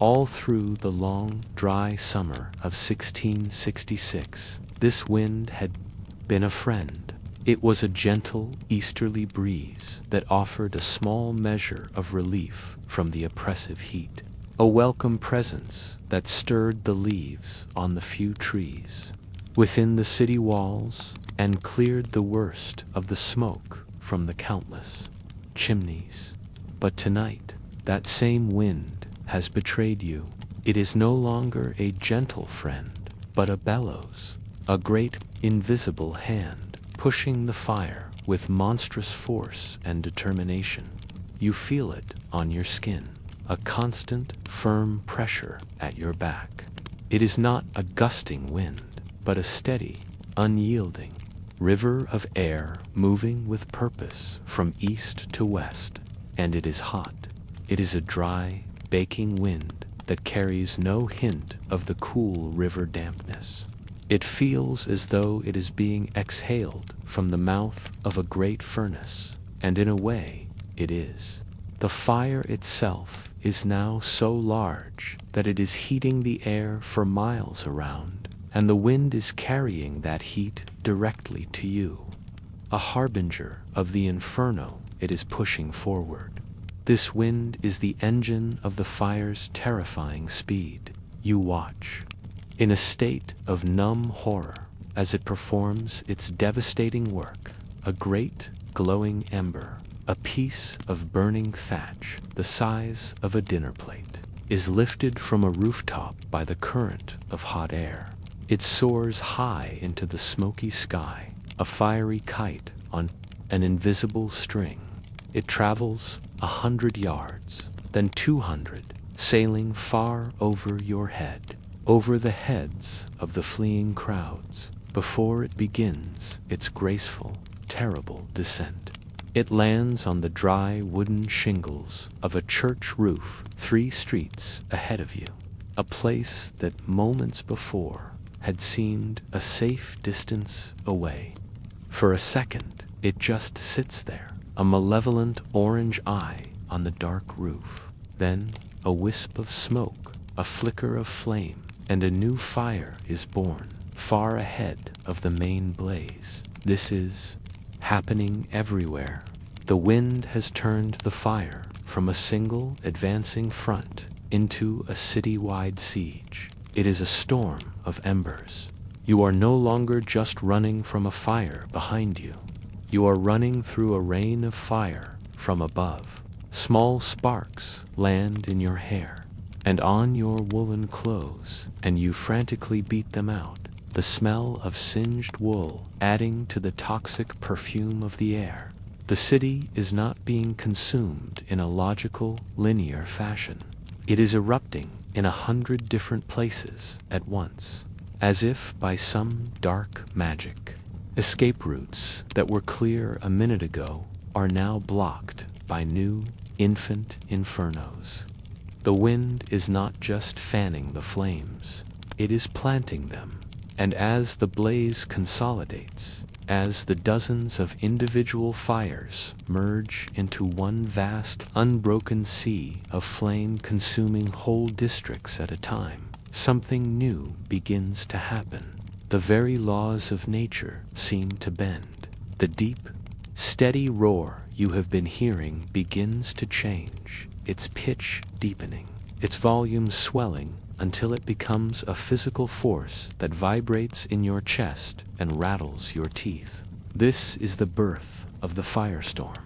All through the long, dry summer of 1666, this wind had been a friend. It was a gentle, easterly breeze that offered a small measure of relief from the oppressive heat, a welcome presence that stirred the leaves on the few trees within the city walls and cleared the worst of the smoke from the countless chimneys. But tonight, that same wind has betrayed you. It is no longer a gentle friend, but a bellows, a great invisible hand pushing the fire with monstrous force and determination. You feel it on your skin, a constant, firm pressure at your back. It is not a gusting wind, but a steady, unyielding river of air moving with purpose from east to west. And it is hot. It is a dry, baking wind that carries no hint of the cool river dampness. It feels as though it is being exhaled from the mouth of a great furnace, and in a way, it is. The fire itself is now so large that it is heating the air for miles around, and the wind is carrying that heat directly to you. A harbinger of the inferno it is pushing forward. This wind is the engine of the fire's terrifying speed. You watch, in a state of numb horror, as it performs its devastating work. A great, glowing ember, a piece of burning thatch the size of a dinner plate, is lifted from a rooftop by the current of hot air. It soars high into the smoky sky, a fiery kite on an invisible string. It travels 100 yards, then 200, sailing far over your head, over the heads of the fleeing crowds, before it begins its graceful, terrible descent. It lands on the dry wooden shingles of a church roof 3 streets ahead of you, a place that moments before had seemed a safe distance away. For a second, it just sits there, a malevolent orange eye on the dark roof. Then, a wisp of smoke, a flicker of flame, and a new fire is born, far ahead of the main blaze. This is happening everywhere. The wind has turned the fire from a single advancing front into a city-wide siege. It is a storm of embers. You are no longer just running from a fire behind you. You are running through a rain of fire from above. Small sparks land in your hair and on your woolen clothes, and you frantically beat them out, the smell of singed wool adding to the toxic perfume of the air. The city is not being consumed in a logical, linear fashion. It is erupting in 100 different places at once, as if by some dark magic. Escape routes that were clear a minute ago are now blocked by new, infant infernos. The wind is not just fanning the flames, it is planting them. And as the blaze consolidates, as the dozens of individual fires merge into one vast, unbroken sea of flame consuming whole districts at a time, something new begins to happen. The very laws of nature seem to bend. The deep, steady roar you have been hearing begins to change, its pitch deepening, its volume swelling until it becomes a physical force that vibrates in your chest and rattles your teeth. This is the birth of the firestorm.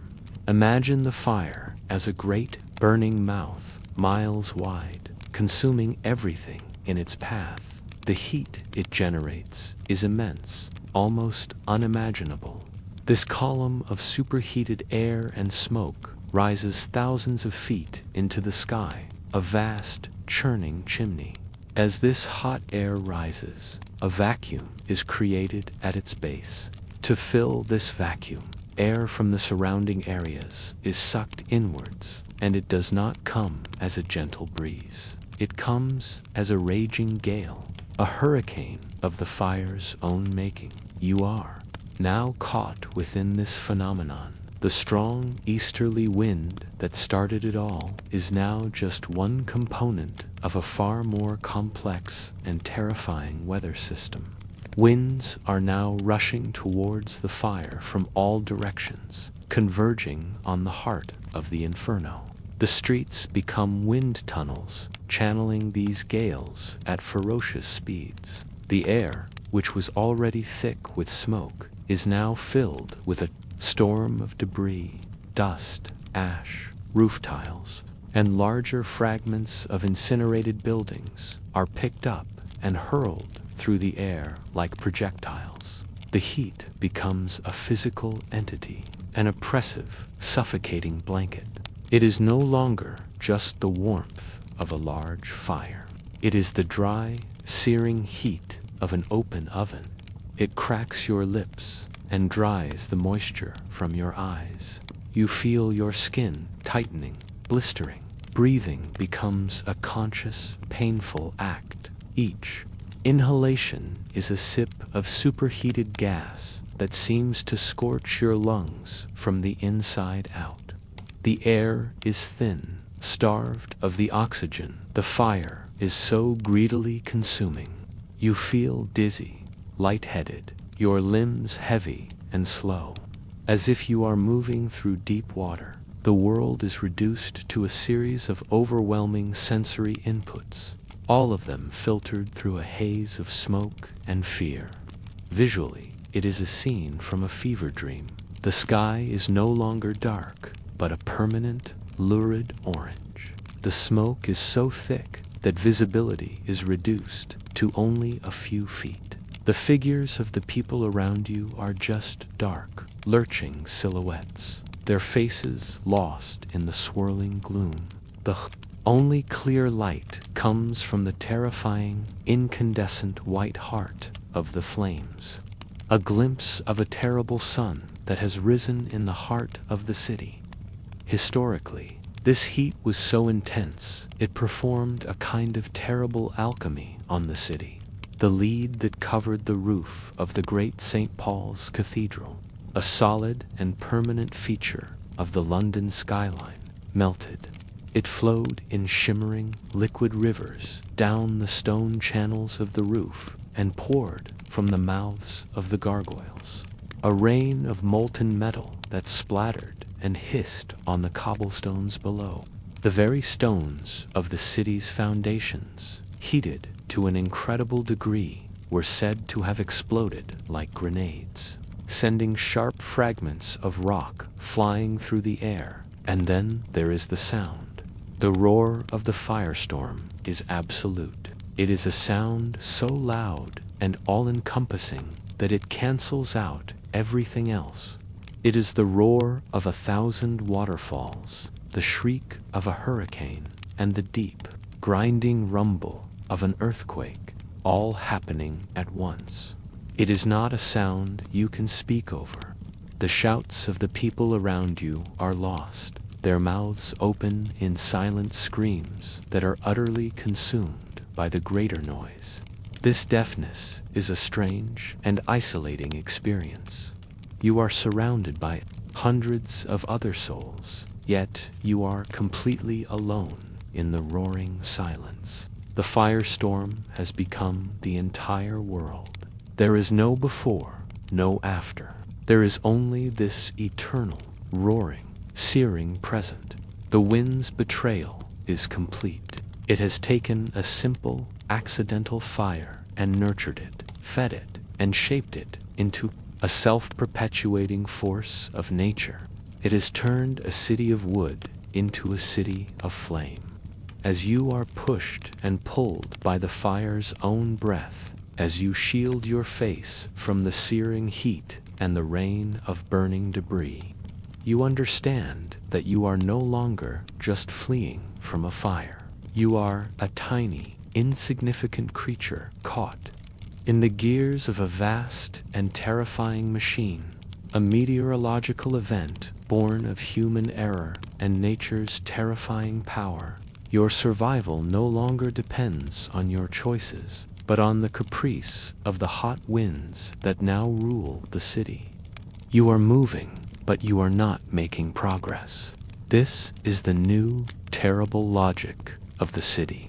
Imagine the fire as a great burning mouth, miles wide, consuming everything in its path. The heat it generates is immense, almost unimaginable. This column of superheated air and smoke rises thousands of feet into the sky, a vast, churning chimney. As this hot air rises, a vacuum is created at its base. To fill this vacuum, air from the surrounding areas is sucked inwards, and it does not come as a gentle breeze. It comes as a raging gale, a hurricane of the fire's own making. You are now caught within this phenomenon. The strong easterly wind that started it all is now just one component of a far more complex and terrifying weather system. Winds are now rushing towards the fire from all directions, converging on the heart of the inferno. The streets become wind tunnels, channeling these gales at ferocious speeds. The air, which was already thick with smoke, is now filled with a storm of debris, dust, ash, roof tiles, and larger fragments of incinerated buildings are picked up and hurled through the air like projectiles. The heat becomes a physical entity, an oppressive, suffocating blanket. It is no longer just the warmth of a large fire. It is the dry, searing heat of an open oven. It cracks your lips and dries the moisture from your eyes. You feel your skin tightening, blistering. Breathing becomes a conscious, painful act. Each inhalation is a sip of superheated gas that seems to scorch your lungs from the inside out. The air is thin, starved of the oxygen the fire is so greedily consuming. You feel dizzy, lightheaded, your limbs heavy and slow. As if you are moving through deep water, the world is reduced to a series of overwhelming sensory inputs, all of them filtered through a haze of smoke and fear. Visually, it is a scene from a fever dream. The sky is no longer dark, but a permanent, lurid orange. The smoke is so thick that visibility is reduced to only a few feet. The figures of the people around you are just dark, lurching silhouettes, their faces lost in the swirling gloom. The only clear light comes from the terrifying, incandescent white heart of the flames. A glimpse of a terrible sun that has risen in the heart of the city. Historically, this heat was so intense, it performed a kind of terrible alchemy on the city. The lead that covered the roof of the great St. Paul's Cathedral, a solid and permanent feature of the London skyline, melted. It flowed in shimmering, liquid rivers down the stone channels of the roof and poured from the mouths of the gargoyles. A rain of molten metal that splattered and hissed on the cobblestones below. The very stones of the city's foundations, heated to an incredible degree, were said to have exploded like grenades, sending sharp fragments of rock flying through the air. And then there is the sound. The roar of the firestorm is absolute. It is a sound so loud and all-encompassing that it cancels out everything else. It is the roar of 1,000 waterfalls, the shriek of a hurricane, and the deep, grinding rumble of an earthquake, all happening at once. It is not a sound you can speak over. The shouts of the people around you are lost, their mouths open in silent screams that are utterly consumed by the greater noise. This deafness is a strange and isolating experience. You are surrounded by hundreds of other souls, yet you are completely alone in the roaring silence. The firestorm has become the entire world. There is no before, no after. There is only this eternal, roaring, searing present. The wind's betrayal is complete. It has taken a simple, accidental fire and nurtured it, fed it, and shaped it into a self-perpetuating force of nature. It has turned a city of wood into a city of flame. as you are pushed and pulled by the fire's own breath, as you shield your face from the searing heat and the rain of burning debris. You understand that you are no longer just fleeing from a fire. You are a tiny, insignificant creature caught in the gears of a vast and terrifying machine, a meteorological event born of human error and nature's terrifying power. Your survival no longer depends on your choices, but on the caprice of the hot winds that now rule the city. You are moving, but you are not making progress. This is the new, terrible logic of the city.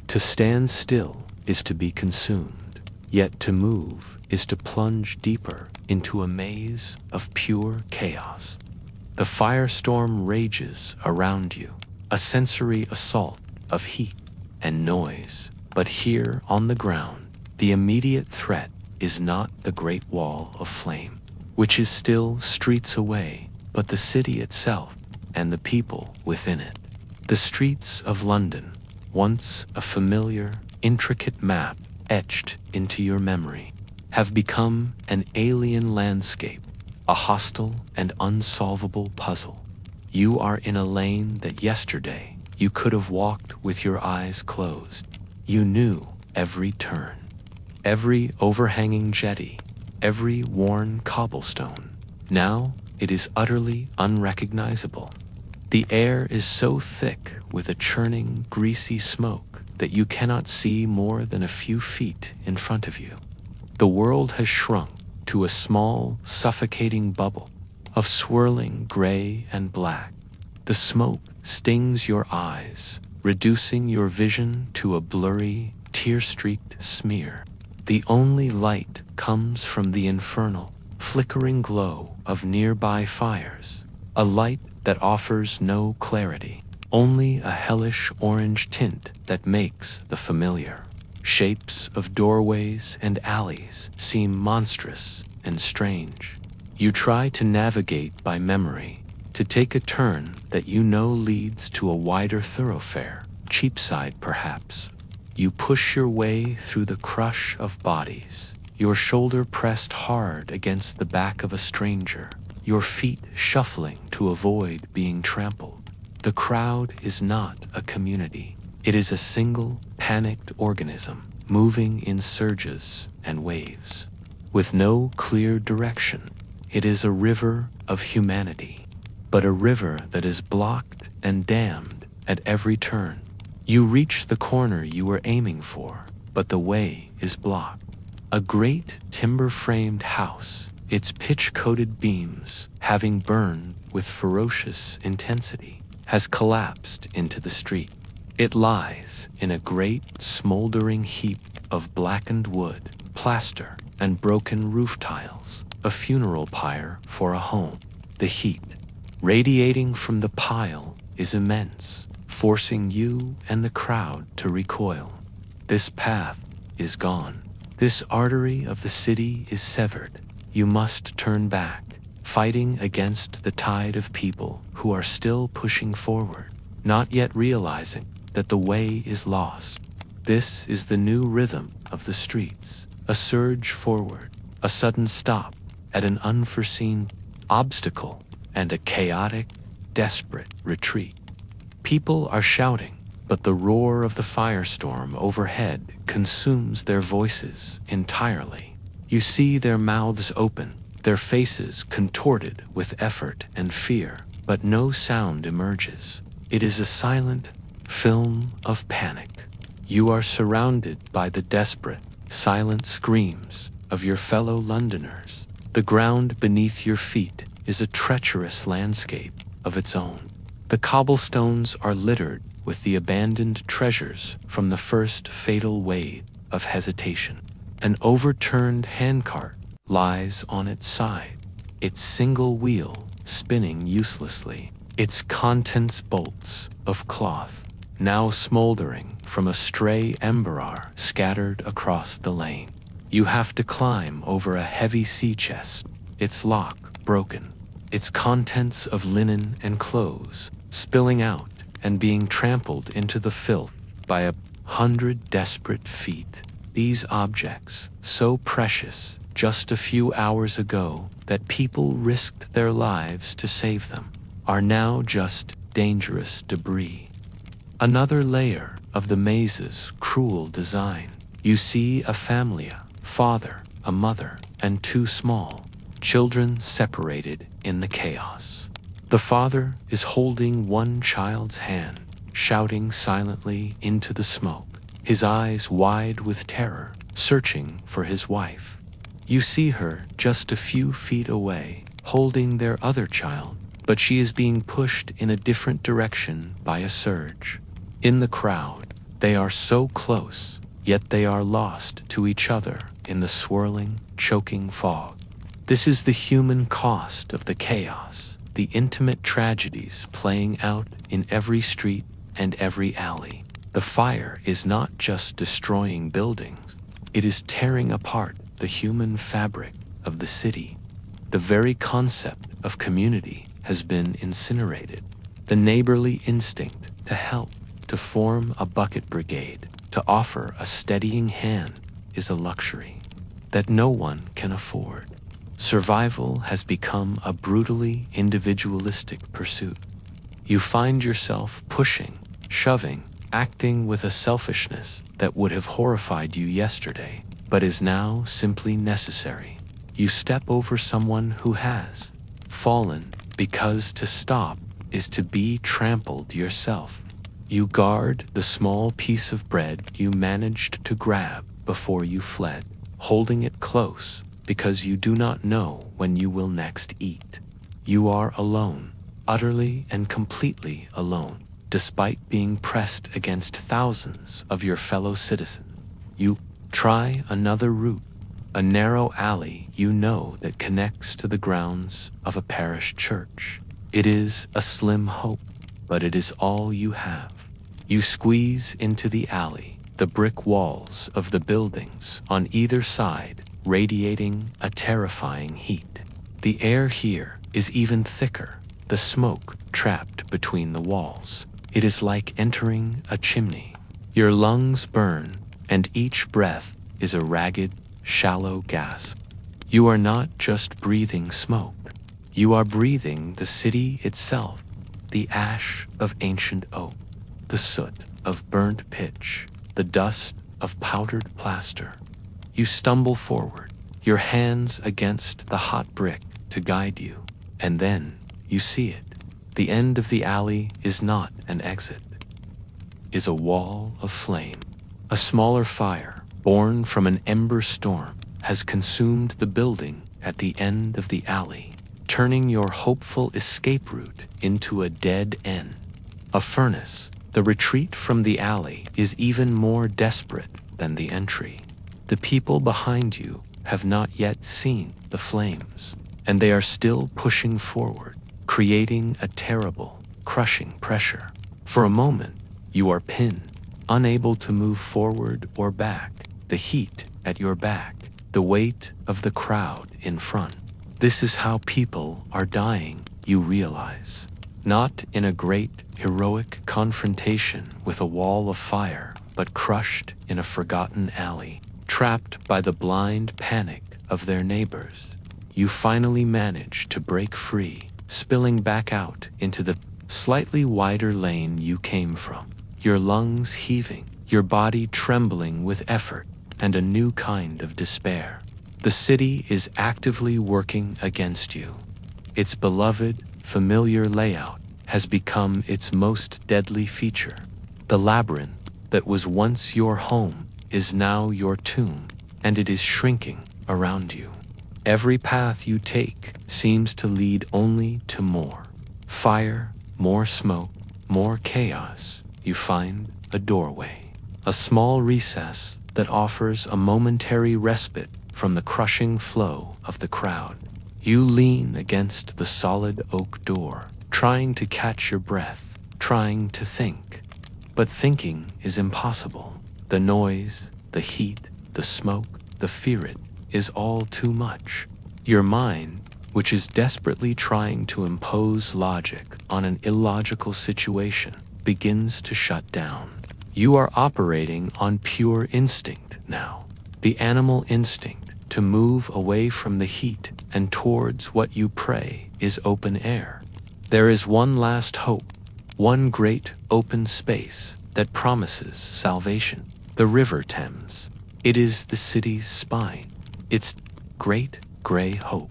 To stand still is to be consumed, yet to move is to plunge deeper into a maze of pure chaos. The firestorm rages around you, a sensory assault of heat and noise. But here on the ground, the immediate threat is not the Great Wall of Flame, which is still streets away, but the city itself and the people within it. The streets of London, once a familiar, intricate map etched into your memory, have become an alien landscape, a hostile and unsolvable puzzle. You are in a lane that yesterday you could have walked with your eyes closed. You knew every turn, every overhanging jetty, every worn cobblestone. Now it is utterly unrecognizable. The air is so thick with a churning, greasy smoke that you cannot see more than a few feet in front of you. The world has shrunk to a small, suffocating bubble of swirling gray and black. The smoke stings your eyes, reducing your vision to a blurry, tear-streaked smear. The only light comes from the infernal, flickering glow of nearby fires, a light that offers no clarity, only a hellish orange tint that makes the familiar shapes of doorways and alleys seem monstrous and strange. You try to navigate by memory, to take a turn that you know leads to a wider thoroughfare, Cheapside perhaps. You push your way through the crush of bodies, your shoulder pressed hard against the back of a stranger, your feet shuffling to avoid being trampled. The crowd is not a community. It is a single, panicked organism, moving in surges and waves. With no clear direction, it is a river of humanity, but a river that is blocked and dammed at every turn. You reach the corner you were aiming for, but the way is blocked. A great timber-framed house, its pitch-coated beams having burned with ferocious intensity, has collapsed into the street. It lies in a great, smoldering heap of blackened wood, plaster, and broken roof tiles, a funeral pyre for a home. The heat, radiating from the pile, is immense, forcing you and the crowd to recoil. This path is gone. This artery of the city is severed. You must turn back, fighting against the tide of people who are still pushing forward, not yet realizing that the way is lost. This is the new rhythm of the streets, a surge forward, a sudden stop at an unforeseen obstacle, and a chaotic, desperate retreat. People are shouting, but the roar of the firestorm overhead consumes their voices entirely. You see their mouths open, their faces contorted with effort and fear, but no sound emerges. It is a silent film of panic. You are surrounded by the desperate, silent screams of your fellow Londoners. The ground beneath your feet is a treacherous landscape of its own. The cobblestones are littered with the abandoned treasures from the first fatal wave of hesitation. An overturned handcart lies on its side, its single wheel spinning uselessly, its contents bolts of cloth, now smoldering from a stray ember scattered across the lane. You have to climb over a heavy sea chest, its lock broken, its contents of linen and clothes spilling out and being trampled into the filth by 100 desperate feet. These objects, so precious just a few hours ago that people risked their lives to save them, are now just dangerous debris. Another layer of the maze's cruel design. You see a family, a father, a mother, and two small children separated in the chaos. The father is holding one child's hand, shouting silently into the smoke, his eyes wide with terror, searching for his wife. You see her just a few feet away, holding their other child, but she is being pushed in a different direction by a surge. In the crowd, they are so close, yet they are lost to each other in the swirling, choking fog. This is the human cost of the chaos, the intimate tragedies playing out in every street and every alley. The fire is not just destroying buildings, it is tearing apart the human fabric of the city. The very concept of community has been incinerated. The neighborly instinct to help, to form a bucket brigade, to offer a steadying hand is a luxury that no one can afford. Survival has become a brutally individualistic pursuit. You find yourself pushing, shoving, acting with a selfishness that would have horrified you yesterday, but is now simply necessary. You step over someone who has fallen because to stop is to be trampled yourself. You guard the small piece of bread you managed to grab before you fled, holding it close because you do not know when you will next eat. You are alone, utterly and completely alone, despite being pressed against thousands of your fellow citizens. You try another route, a narrow alley you know that connects to the grounds of a parish church. It is a slim hope, but it is all you have. You squeeze into the alley, the brick walls of the buildings on either side radiating a terrifying heat. The air here is even thicker, the smoke trapped between the walls. It is like entering a chimney. Your lungs burn, and each breath is a ragged, shallow gasp. You are not just breathing smoke. You are breathing the city itself, the ash of ancient oak, the soot of burnt pitch, the dust of powdered plaster. You stumble forward, your hands against the hot brick to guide you, and then you see it. The end of the alley is not an exit, is a wall of flame. A smaller fire, born from an ember storm, has consumed the building at the end of the alley, turning your hopeful escape route into a dead end. A furnace, the retreat from the alley is even more desperate than the entry. The people behind you have not yet seen the flames, and they are still pushing forward, creating a terrible, crushing pressure. For a moment, you are pinned, unable to move forward or back, the heat at your back, the weight of the crowd in front. This is how people are dying, you realize. Not in a great, heroic confrontation with a wall of fire, but crushed in a forgotten alley, trapped by the blind panic of their neighbors. You finally manage to break free, spilling back out into the slightly wider lane you came from, your lungs heaving, your body trembling with effort and a new kind of despair. The city is actively working against you. Its beloved, familiar layout has become its most deadly feature. The labyrinth that was once your home is now your tomb, and it is shrinking around you. Every path you take seems to lead only to more fire, more smoke, more chaos. You find a doorway, a small recess that offers a momentary respite from the crushing flow of the crowd. You lean against the solid oak door, trying to catch your breath, trying to think. But thinking is impossible. The noise, the heat, the smoke, the fear it is all too much. Your mind, which is desperately trying to impose logic on an illogical situation, begins to shut down. You are operating on pure instinct now. The animal instinct to move away from the heat and towards what you pray is open air. There is one last hope, one great open space that promises salvation. The River Thames. It is the city's spine, its great gray hope.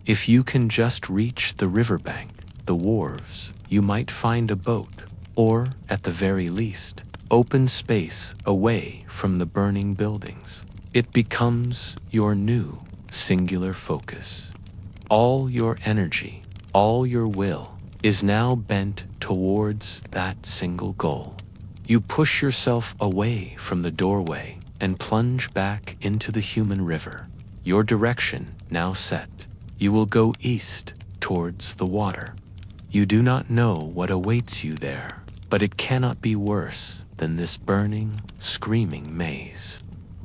If you can just reach the riverbank, the wharves, you might find a boat, or, at the very least, open space away from the burning buildings. It becomes your new singular focus. All your energy, all your will, is now bent towards that single goal. You push yourself away from the doorway and plunge back into the human river. Your direction now set. You will go east towards the water. You do not know what awaits you there, but it cannot be worse than this burning, screaming maze.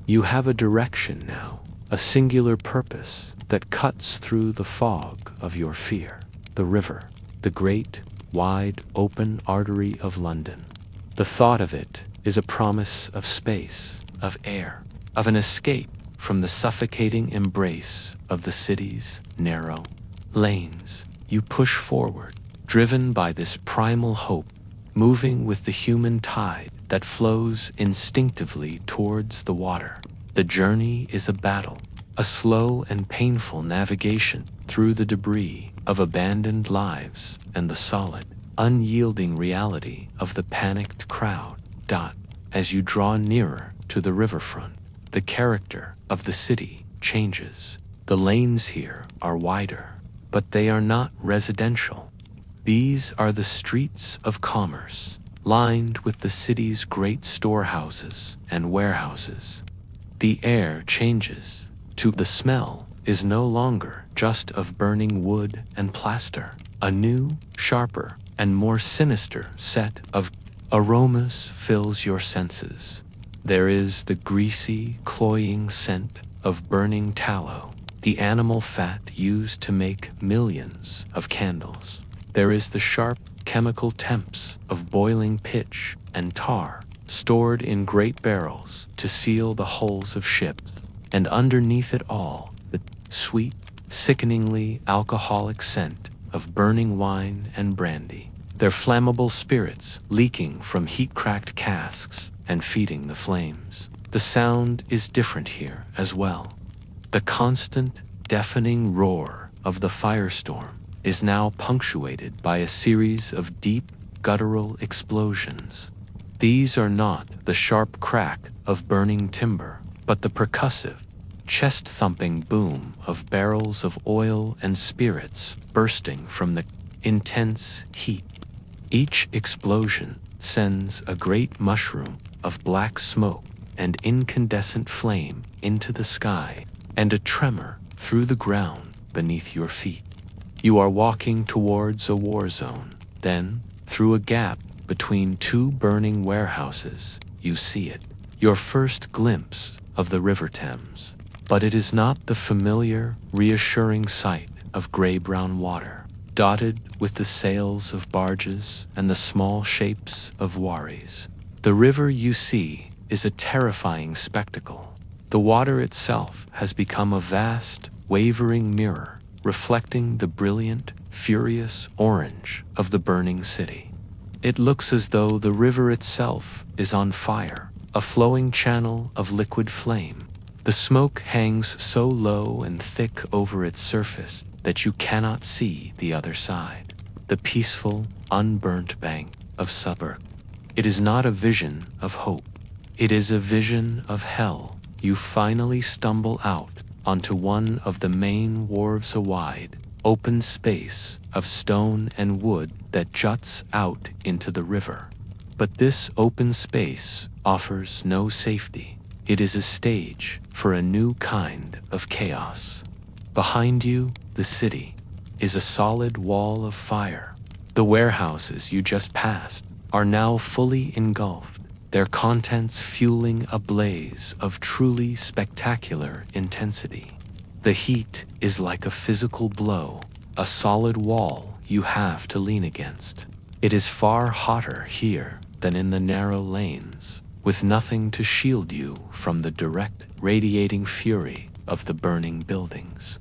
You have a direction now, a singular purpose that cuts through the fog of your fear. The river, the great, wide, open artery of London. The thought of it is a promise of space, of air, of an escape from the suffocating embrace of the city's narrow lanes. You push forward, driven by this primal hope, moving with the human tide that flows instinctively towards the water. The journey is a battle, a slow and painful navigation through the debris of abandoned lives and the solid, unyielding reality of the panicked crowd. As you draw nearer to the riverfront, the character of the city changes. The lanes here are wider, but they are not residential. These are the streets of commerce, lined with the city's great storehouses and warehouses. The air changes. The smell is no longer just of burning wood and plaster. A new, sharper, and more sinister set of aromas fills your senses. There is the greasy, cloying scent of burning tallow, the animal fat used to make millions of candles. There is the sharp chemical temps of boiling pitch and tar, stored in great barrels to seal the hulls of ships. And underneath it all, the sweet, sickeningly alcoholic scent of burning wine and brandy, their flammable spirits leaking from heat-cracked casks and feeding the flames. The sound is different here as well. The constant, deafening roar of the firestorm is now punctuated by a series of deep, guttural explosions. These are not the sharp crack of burning timber, but the percussive, chest-thumping boom of barrels of oil and spirits bursting from the intense heat. Each explosion sends a great mushroom of black smoke and incandescent flame into the sky, and a tremor through the ground beneath your feet. You are walking towards a war zone. Then, through a gap between two burning warehouses, you see it. Your first glimpse of the River Thames. But it is not the familiar, reassuring sight of gray-brown water, dotted with the sails of barges and the small shapes of wherries. The river you see is a terrifying spectacle. The water itself has become a vast, wavering mirror, reflecting the brilliant, furious orange of the burning city. It looks as though the river itself is on fire, a flowing channel of liquid flame. The smoke hangs so low and thick over its surface that you cannot see the other side, the peaceful, unburnt bank of Suburb. It is not a vision of hope. It is a vision of hell. You finally stumble out onto one of the main wharves, a wide, open space of stone and wood that juts out into the river. But this open space offers no safety. It is a stage for a new kind of chaos. Behind you, the city is a solid wall of fire. The warehouses you just passed are now fully engulfed, their contents fueling a blaze of truly spectacular intensity. The heat is like a physical blow, a solid wall you have to lean against. It is far hotter here than in the narrow lanes, with nothing to shield you from the direct, radiating fury of the burning buildings.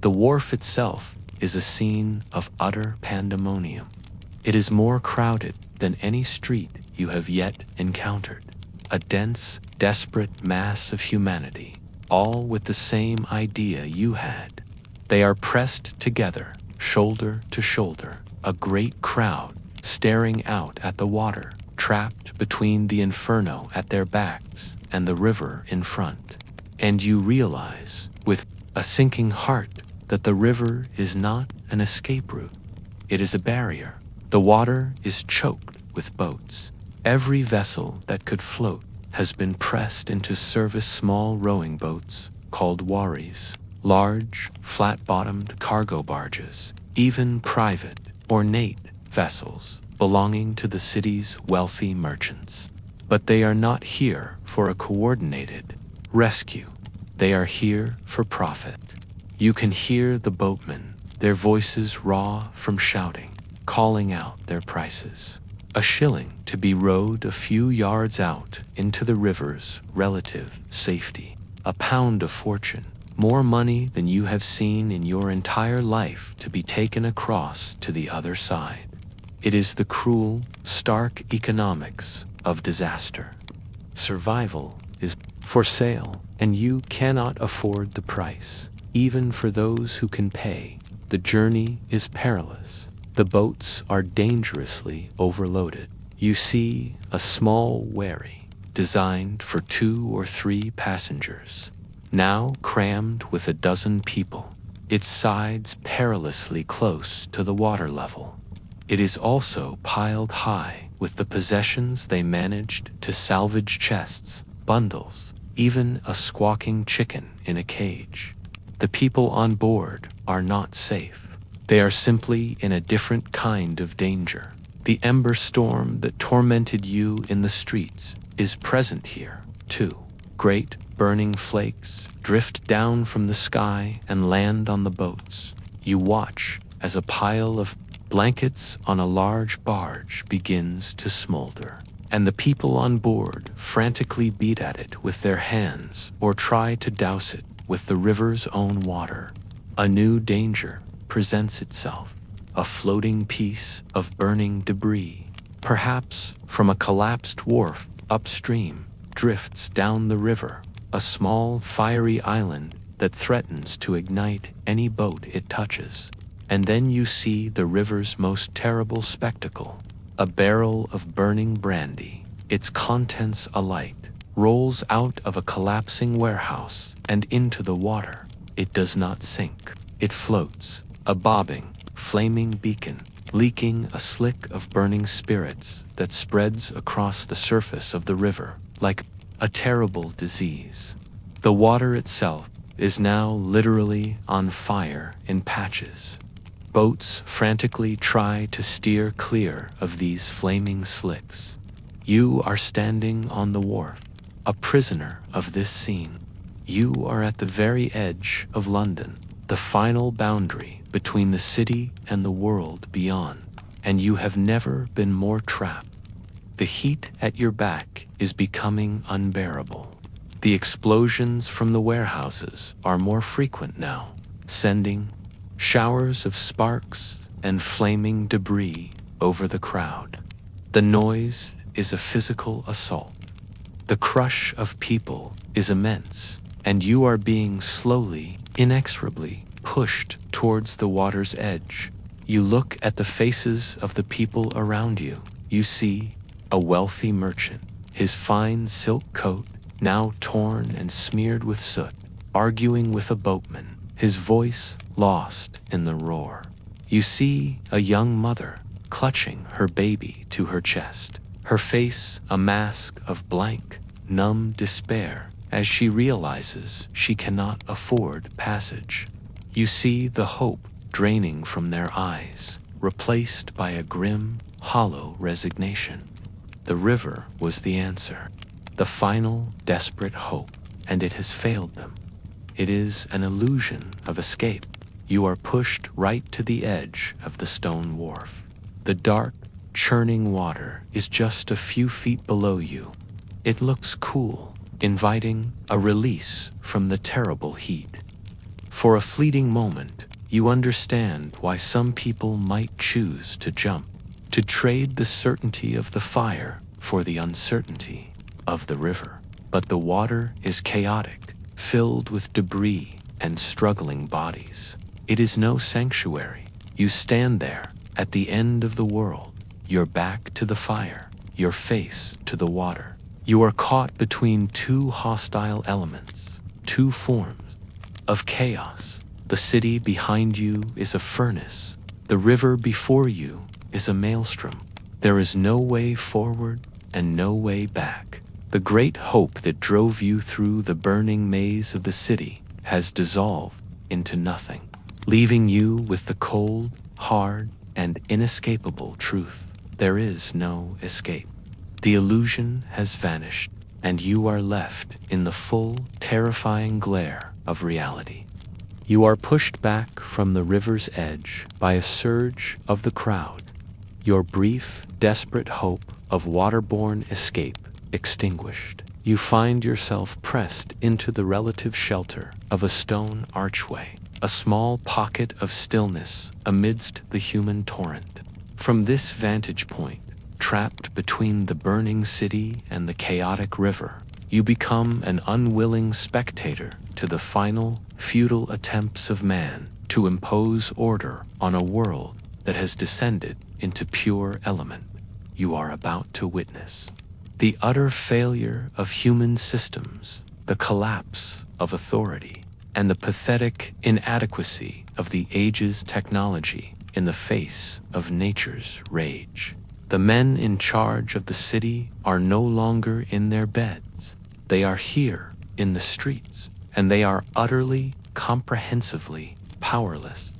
The wharf itself is a scene of utter pandemonium. It is more crowded than any street you have yet encountered. A dense, desperate mass of humanity, all with the same idea you had. They are pressed together, shoulder to shoulder, a great crowd staring out at the water, trapped between the inferno at their backs and the river in front. And you realize, with a sinking heart, that the river is not an escape route. It is a barrier. The water is choked with boats. Every vessel that could float has been pressed into service small rowing boats called wherries, large, flat-bottomed cargo barges, even private, ornate vessels belonging to the city's wealthy merchants. But they are not here for a coordinated rescue. They are here for profit. You can hear the boatmen, their voices raw from shouting, calling out their prices. A shilling to be rowed a few yards out into the river's relative safety. A pound of fortune, more money than you have seen in your entire life, to be taken across to the other side. It is the cruel, stark economics of disaster. Survival is for sale, and you cannot afford the price, even for those who can pay. The journey is perilous. The boats are dangerously overloaded. You see a small wherry designed for 2 or 3 passengers, now crammed with a dozen people, its sides perilously close to the water level. It is also piled high with the possessions they managed to salvage: chests, bundles, even a squawking chicken in a cage. The people on board are not safe. They are simply in a different kind of danger. The ember storm that tormented you in the streets is present here, too. Great burning flakes drift down from the sky and land on the boats. You watch as a pile of blankets on a large barge begins to smolder, and the people on board frantically beat at it with their hands or try to douse it with the river's own water. A new danger presents itself, a floating piece of burning debris, perhaps from a collapsed wharf upstream, drifts down the river, a small fiery island that threatens to ignite any boat it touches. And then you see the river's most terrible spectacle. A barrel of burning brandy, its contents alight, rolls out of a collapsing warehouse and into the water. It does not sink. It floats, a bobbing, flaming beacon, leaking a slick of burning spirits that spreads across the surface of the river like a terrible disease. The water itself is now literally on fire in patches. Boats frantically try to steer clear of these flaming slicks. You are standing on the wharf, a prisoner of this scene. You are at the very edge of London, the final boundary between the city and the world beyond, and you have never been more trapped. The heat at your back is becoming unbearable. The explosions from the warehouses are more frequent now, sending showers of sparks and flaming debris over the crowd. The noise is a physical assault. The crush of people is immense, and you are being slowly, inexorably pushed towards the water's edge. You look at the faces of the people around you. You see a wealthy merchant, his fine silk coat now torn and smeared with soot, arguing with a boatman, his voice lost in the roar. You see a young mother clutching her baby to her chest, her face a mask of blank, numb despair as she realizes she cannot afford passage. You see the hope draining from their eyes, replaced by a grim, hollow resignation. The river was the answer, the final desperate hope, and it has failed them. It is an illusion of escape. You are pushed right to the edge of the stone wharf. The dark, churning water is just a few feet below you. It looks cool, inviting a release from the terrible heat. For a fleeting moment, you understand why some people might choose to jump, to trade the certainty of the fire for the uncertainty of the river. But the water is chaotic, filled with debris and struggling bodies. It is no sanctuary. You stand there at the end of the world, your back to the fire, your face to the water. You are caught between two hostile elements, two forms of chaos. The city behind you is a furnace. The river before you is a maelstrom. There is no way forward and no way back. The great hope that drove you through the burning maze of the city has dissolved into nothing, leaving you with the cold, hard, and inescapable truth. There is no escape. The illusion has vanished, and you are left in the full, terrifying glare of reality. You are pushed back from the river's edge by a surge of the crowd. Your brief, desperate hope of waterborne escape extinguished. You find yourself pressed into the relative shelter of a stone archway, a small pocket of stillness amidst the human torrent. From this vantage point, trapped between the burning city and the chaotic river, you become an unwilling spectator to the final, futile attempts of man to impose order on a world that has descended into pure element. You are about to witness the utter failure of human systems, the collapse of authority, and the pathetic inadequacy of the age's technology in the face of nature's rage. The men in charge of the city are no longer in their beds. They are here in the streets, and they are utterly, comprehensively powerless.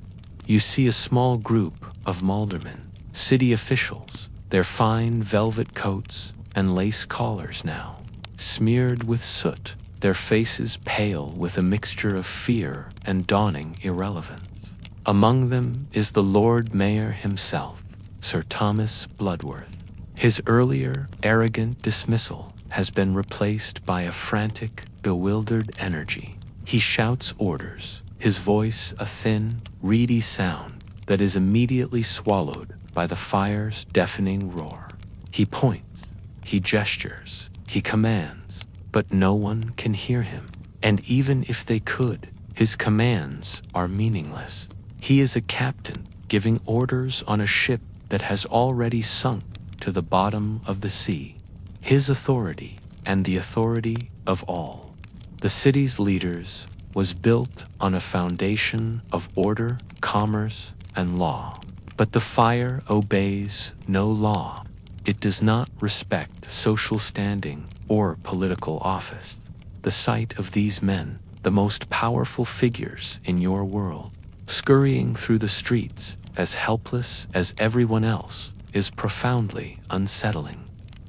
You see a small group of aldermen, city officials, their fine velvet coats and lace collars now smeared with soot, their faces pale with a mixture of fear and dawning irrelevance. Among them is the Lord Mayor himself, Sir Thomas Bloodworth. His earlier, arrogant dismissal has been replaced by a frantic, bewildered energy. He shouts orders, his voice a thin, reedy sound that is immediately swallowed by the fire's deafening roar. He points, he gestures, he commands, but no one can hear him. And even if they could, his commands are meaningless. He is a captain giving orders on a ship that has already sunk to the bottom of the sea. His authority, and the authority of all the city's leaders, was built on a foundation of order, commerce, and law. But the fire obeys no law. It does not respect social standing or political office. The sight of these men, the most powerful figures in your world, scurrying through the streets as helpless as everyone else, is profoundly unsettling.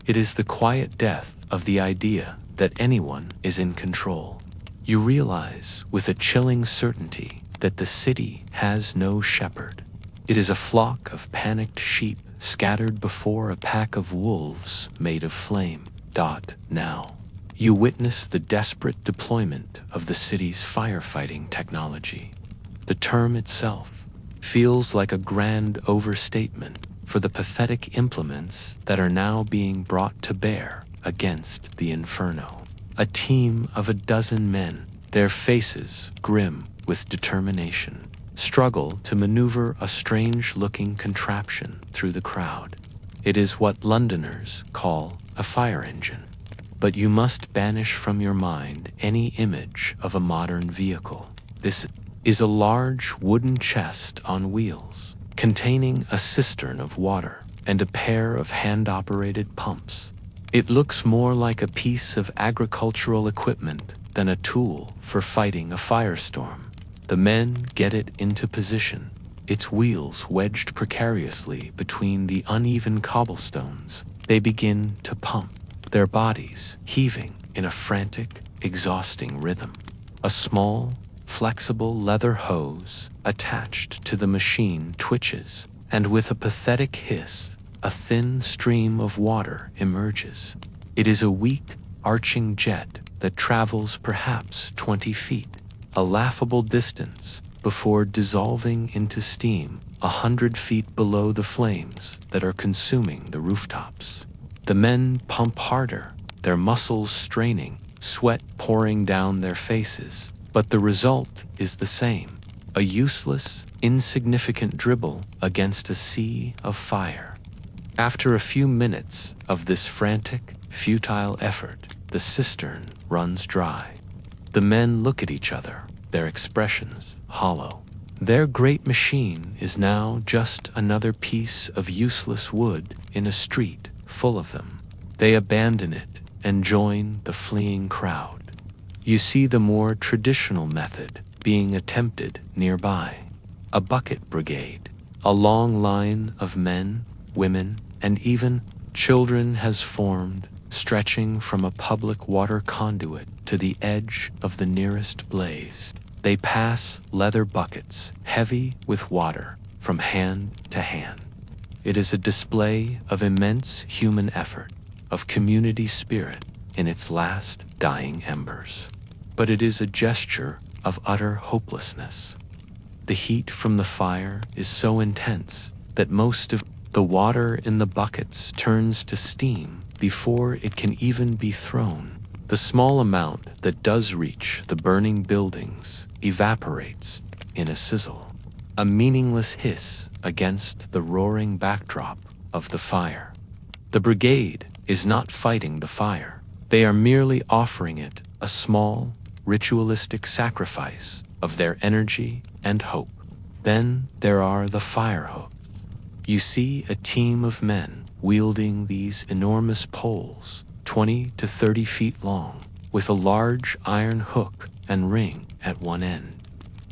It is the quiet death of the idea that anyone is in control. You realize with a chilling certainty that the city has no shepherd. It is a flock of panicked sheep scattered before a pack of wolves made of flame. Now, you witness the desperate deployment of the city's firefighting technology. The term itself feels like a grand overstatement for the pathetic implements that are now being brought to bear against the inferno. A team of 12 men, their faces grim with determination, struggle to maneuver a strange-looking contraption through the crowd. It is what Londoners call a fire engine. But you must banish from your mind any image of a modern vehicle. This is a large wooden chest on wheels, containing a cistern of water and a pair of hand-operated pumps. It looks more like a piece of agricultural equipment than a tool for fighting a firestorm. The men get it into position, its wheels wedged precariously between the uneven cobblestones. They begin to pump, their bodies heaving in a frantic, exhausting rhythm. A small, flexible leather hose attached to the machine twitches, and with a pathetic hiss, a thin stream of water emerges. It is a weak, arching jet that travels perhaps 20 feet, a laughable distance, before dissolving into steam 100 feet below the flames that are consuming the rooftops. The men pump harder, their muscles straining, sweat pouring down their faces, but the result is the same: a useless, insignificant dribble against a sea of fire. After a few minutes of this frantic, futile effort, the cistern runs dry. The men look at each other, their expressions hollow. Their great machine is now just another piece of useless wood in a street full of them. They abandon it and join the fleeing crowd. You see the more traditional method being attempted nearby: a bucket brigade. A long line of men, women, and even children has formed, stretching from a public water conduit to the edge of the nearest blaze. They pass leather buckets, heavy with water, from hand to hand. It is a display of immense human effort, of community spirit in its last dying embers. But it is a gesture of utter hopelessness. The heat from the fire is so intense that most of the water in the buckets turns to steam before it can even be thrown. The small amount that does reach the burning buildings evaporates in a sizzle, a meaningless hiss against the roaring backdrop of the fire. The brigade is not fighting the fire. They are merely offering it a small, ritualistic sacrifice of their energy and hope. Then there are the fire hooks. You see a team of men wielding these enormous poles, 20 to 30 feet long, with a large iron hook and ring at one end.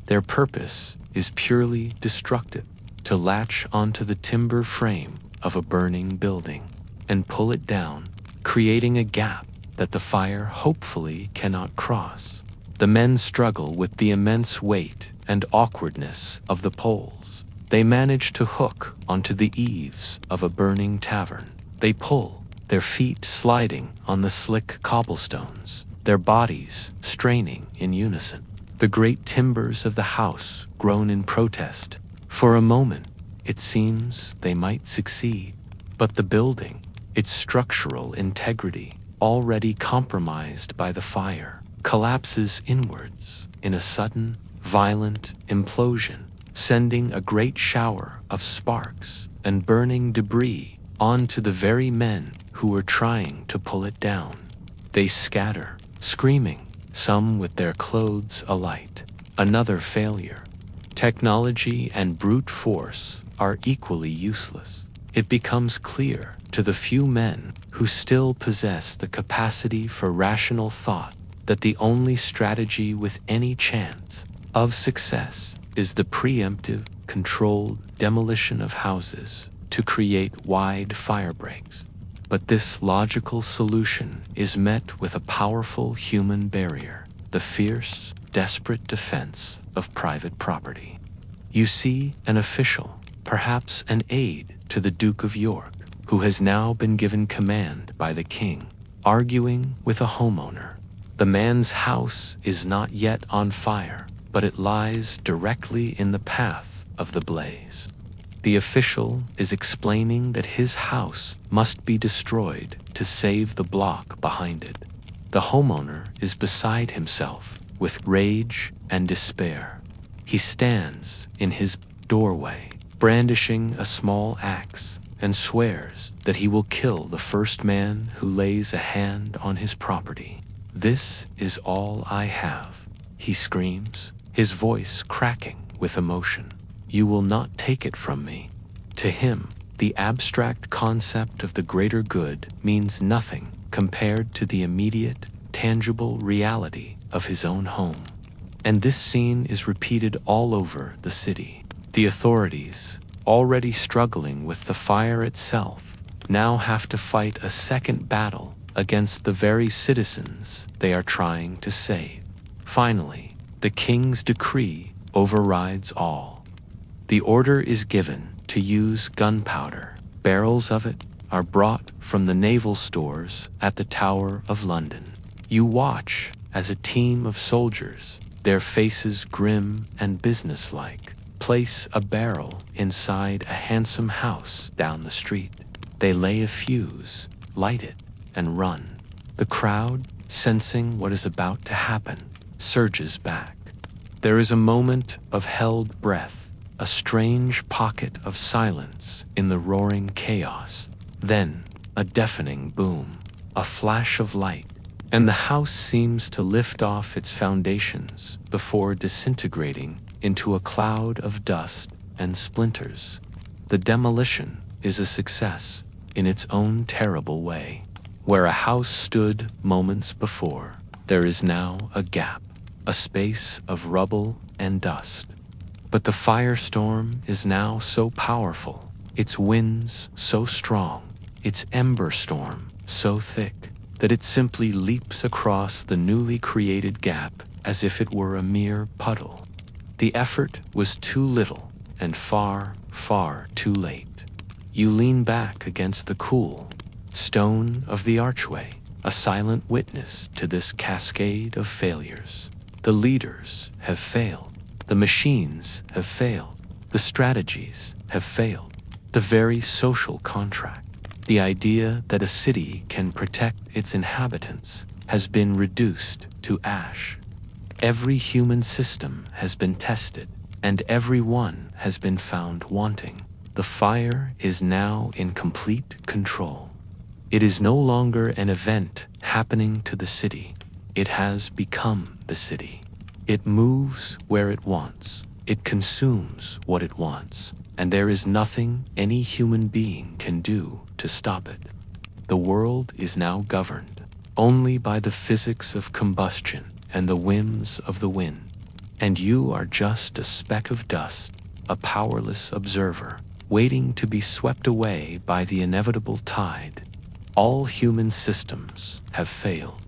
Their purpose is purely destructive: to latch onto the timber frame of a burning building and pull it down, creating a gap that the fire hopefully cannot cross. The men struggle with the immense weight and awkwardness of the poles. They manage to hook onto the eaves of a burning tavern. They pull, their feet sliding on the slick cobblestones, their bodies straining in unison. The great timbers of the house groan in protest. For a moment, it seems they might succeed. But the building, its structural integrity, already compromised by the fire, collapses inwards in a sudden, violent implosion, sending a great shower of sparks and burning debris onto the very men who were trying to pull it down. They scatter, screaming, some with their clothes alight. Another failure. Technology and brute force are equally useless. It becomes clear to the few men who still possess the capacity for rational thought that the only strategy with any chance of success is the preemptive, controlled demolition of houses to create wide fire breaks. But this logical solution is met with a powerful human barrier: the fierce, desperate defense of private property. You see an official, perhaps an aide to the Duke of York, who has now been given command by the king, arguing with a homeowner. The man's house is not yet on fire, but it lies directly in the path of the blaze. The official is explaining that his house must be destroyed to save the block behind it. The homeowner is beside himself with rage and despair. He stands in his doorway, brandishing a small axe, and swears that he will kill the first man who lays a hand on his property. "This is all I have," he screams, his voice cracking with emotion. "You will not take it from me." To him, the abstract concept of the greater good means nothing compared to the immediate, tangible reality of his own home. And this scene is repeated all over the city. The authorities, already struggling with the fire itself, now have to fight a second battle against the very citizens they are trying to save. Finally, the king's decree overrides all. The order is given to use gunpowder, Barrels of it are brought from the naval stores at the Tower of London. You watch as a team of soldiers, their faces grim and businesslike, place a barrel inside a handsome house down the street. They lay a fuse, light it, and run. The crowd, sensing what is about to happen, surges back. There is a moment of held breath, a strange pocket of silence in the roaring chaos. Then, a deafening boom, a flash of light, and the house seems to lift off its foundations before disintegrating into a cloud of dust and splinters. The demolition is a success in its own terrible way. Where a house stood moments before, there is now a gap, a space of rubble and dust. But the firestorm is now so powerful, its winds so strong, its ember storm so thick, that it simply leaps across the newly created gap as if it were a mere puddle. The effort was too little and far, far too late. You lean back against the cool stone of the archway, a silent witness to this cascade of failures. The leaders have failed. The machines have failed. The strategies have failed. The very social contract, the idea that a city can protect its inhabitants, has been reduced to ash. Every human system has been tested, and every one has been found wanting. The fire is now in complete control. It is no longer an event happening to the city. It has become the city. It moves where it wants. It consumes what it wants, and there is nothing any human being can do to stop it. The world is now governed only by the physics of combustion and the whims of the wind, and you are just a speck of dust, a powerless observer, waiting to be swept away by the inevitable tide. All human systems have failed.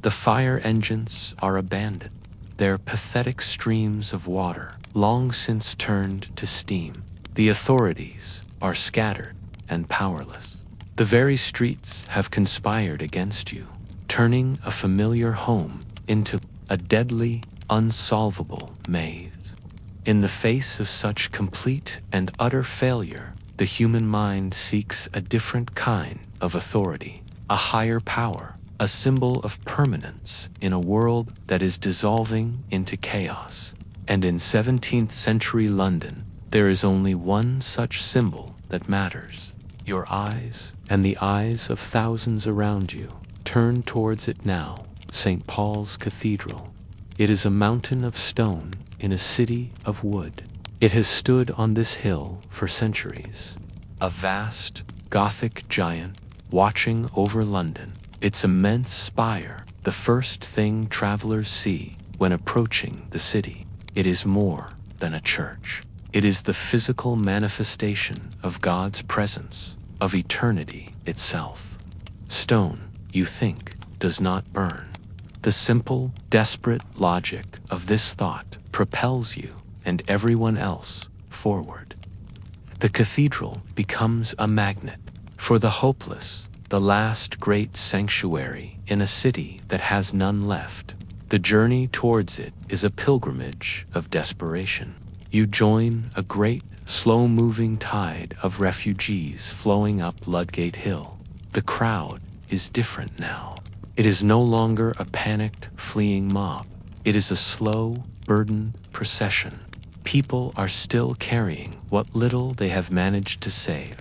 The fire engines are abandoned, their pathetic streams of water long since turned to steam. The authorities are scattered and powerless. The very streets have conspired against you, turning a familiar home into a deadly, unsolvable maze. In the face of such complete and utter failure, the human mind seeks a different kind of authority, a higher power, a symbol of permanence in a world that is dissolving into chaos. And in 17th century London, there is only one such symbol that matters. Your eyes and the eyes of thousands around you turn towards it now, St. Paul's Cathedral. It is a mountain of stone in a city of wood. It has stood on this hill for centuries, a vast Gothic giant watching over London, its immense spire, the first thing travelers see when approaching the city. It is more than a church. It is the physical manifestation of God's presence, of eternity itself. Stone, you think, does not burn. The simple, desperate logic of this thought propels you and everyone else forward. The cathedral becomes a magnet for the hopeless, the last great sanctuary in a city that has none left. The journey towards it is a pilgrimage of desperation. You join a great, slow-moving tide of refugees flowing up Ludgate Hill. The crowd is different now. It is no longer a panicked, fleeing mob. It is a slow, burdened procession. People are still carrying what little they have managed to save.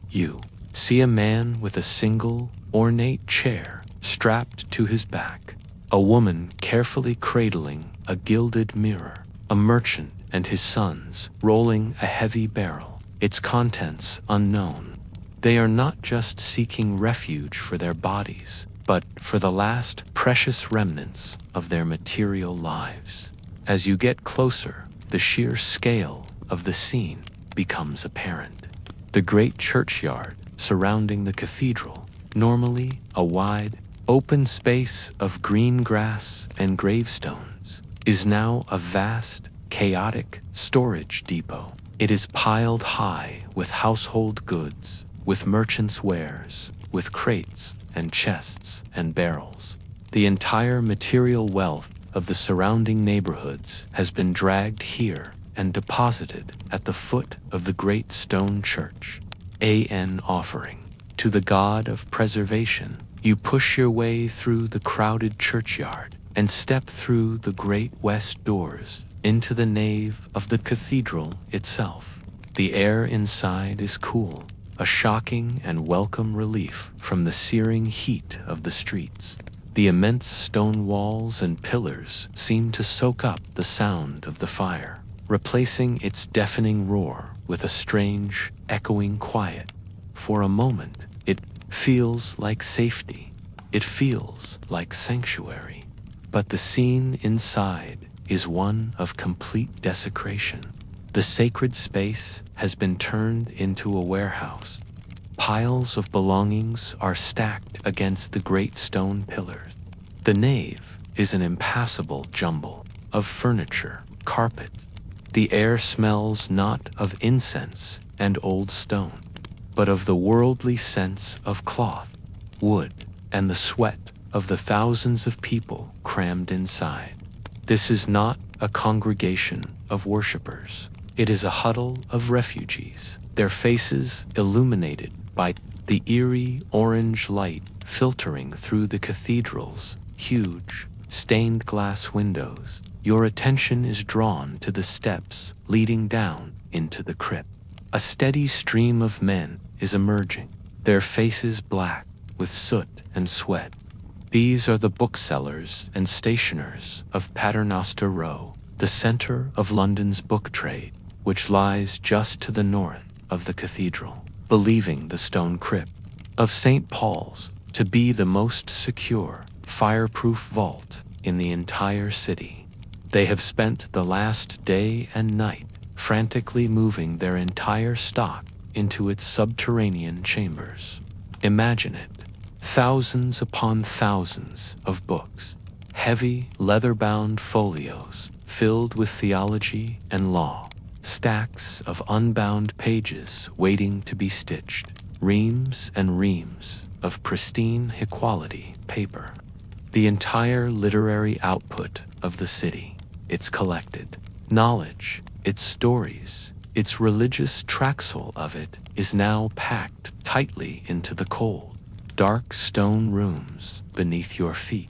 You see a man with a single, ornate chair strapped to his back, a woman carefully cradling a gilded mirror, a merchant and his sons rolling a heavy barrel, its contents unknown. They are not just seeking refuge for their bodies, but for the last precious remnants of their material lives. As you get closer, the sheer scale of the scene becomes apparent. The great churchyard surrounding the cathedral, normally a wide, open space of green grass and gravestones, is now a vast, chaotic storage depot. It is piled high with household goods, with merchants' wares, with crates and chests and barrels. The entire material wealth of the surrounding neighborhoods has been dragged here and deposited at the foot of the great stone church. An offering to the God of preservation. You push your way through the crowded churchyard and step through the great west doors into the nave of the cathedral itself. The air inside is cool, a shocking and welcome relief from the searing heat of the streets. The immense stone walls and pillars seem to soak up the sound of the fire, replacing its deafening roar with a strange, echoing quiet. For a moment, it feels like safety. It feels like sanctuary. But the scene inside is one of complete desecration. The sacred space has been turned into a warehouse. Piles of belongings are stacked against the great stone pillars. The nave is an impassable jumble of furniture, carpets. The air smells not of incense and old stone, but of the worldly scents of cloth, wood, and the sweat of the thousands of people crammed inside. This is not a congregation of worshippers. It is a huddle of refugees, their faces illuminated by the eerie orange light filtering through the cathedral's huge, stained glass windows. Your attention is drawn to the steps leading down into the crypt. A steady stream of men is emerging, their faces black with soot and sweat. These are the booksellers and stationers of Paternoster Row, the center of London's book trade, which lies just to the north of the cathedral, believing the stone crypt of St. Paul's to be the most secure, fireproof vault in the entire city. They have spent the last day and night frantically moving their entire stock into its subterranean chambers. Imagine it. Thousands upon thousands of books, heavy leather-bound folios filled with theology and law, stacks of unbound pages waiting to be stitched, reams and reams of pristine high-quality paper. The entire literary output of the city, its collected knowledge, its stories, its religious traxel of it is now packed tightly into the cold, dark stone rooms beneath your feet.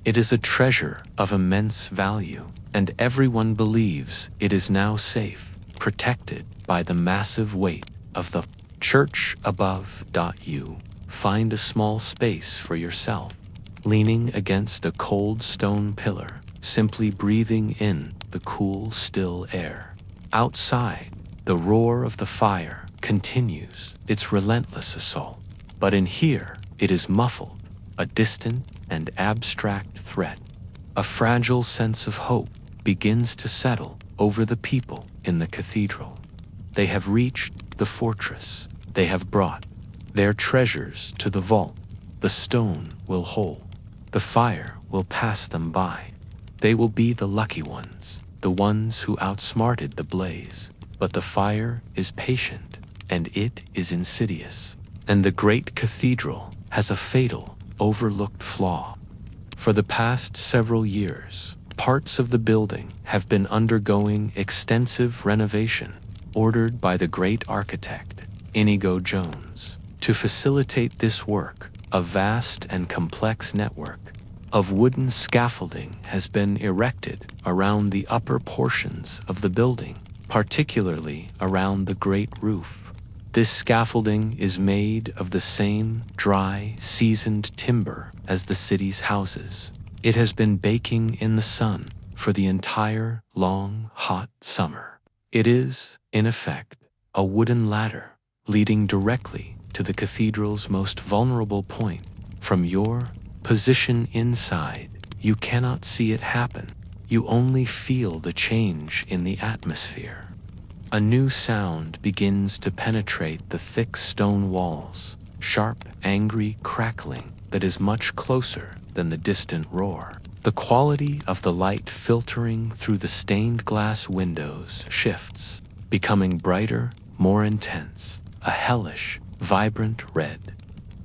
It is a treasure of immense value, and everyone believes it is now safe, protected by the massive weight of the church above. You find a small space for yourself, leaning against a cold stone pillar, simply breathing in the cool, still air. Outside, the roar of the fire continues its relentless assault, but in here, it is muffled, a distant and abstract threat. A fragile sense of hope begins to settle over the people in the cathedral. They have reached the fortress. They have brought their treasures to the vault. The stone will hold. The fire will pass them by. They will be the lucky ones, the ones who outsmarted the blaze. But the fire is patient, and it is insidious. And the great cathedral has a fatal, overlooked flaw. For the past several years, parts of the building have been undergoing extensive renovation, ordered by the great architect, Inigo Jones. To facilitate this work, a vast and complex network of wooden scaffolding has been erected around the upper portions of the building, particularly around the great roof. This scaffolding is made of the same dry, seasoned timber as the city's houses. It has been baking in the sun for the entire long, hot summer. It is, in effect, a wooden ladder leading directly to the cathedral's most vulnerable point. From your position inside, you cannot see it happen. You only feel the change in the atmosphere. A new sound begins to penetrate the thick stone walls, sharp, angry crackling that is much closer than the distant roar. The quality of the light filtering through the stained glass windows shifts, becoming brighter, more intense. A hellish, vibrant red.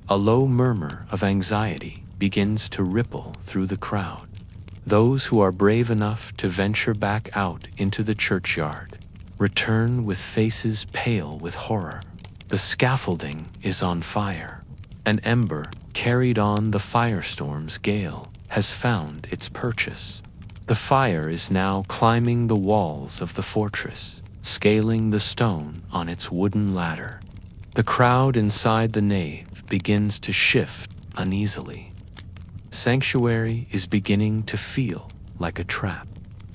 A low murmur of anxiety begins to ripple through the crowd. Those who are brave enough to venture back out into the churchyard return with faces pale with horror. The scaffolding is on fire. An ember carried on the firestorm's gale has found its purchase. The fire is now climbing the walls of the fortress, scaling the stone on its wooden ladder. The crowd inside the nave begins to shift uneasily. Sanctuary is beginning to feel like a trap.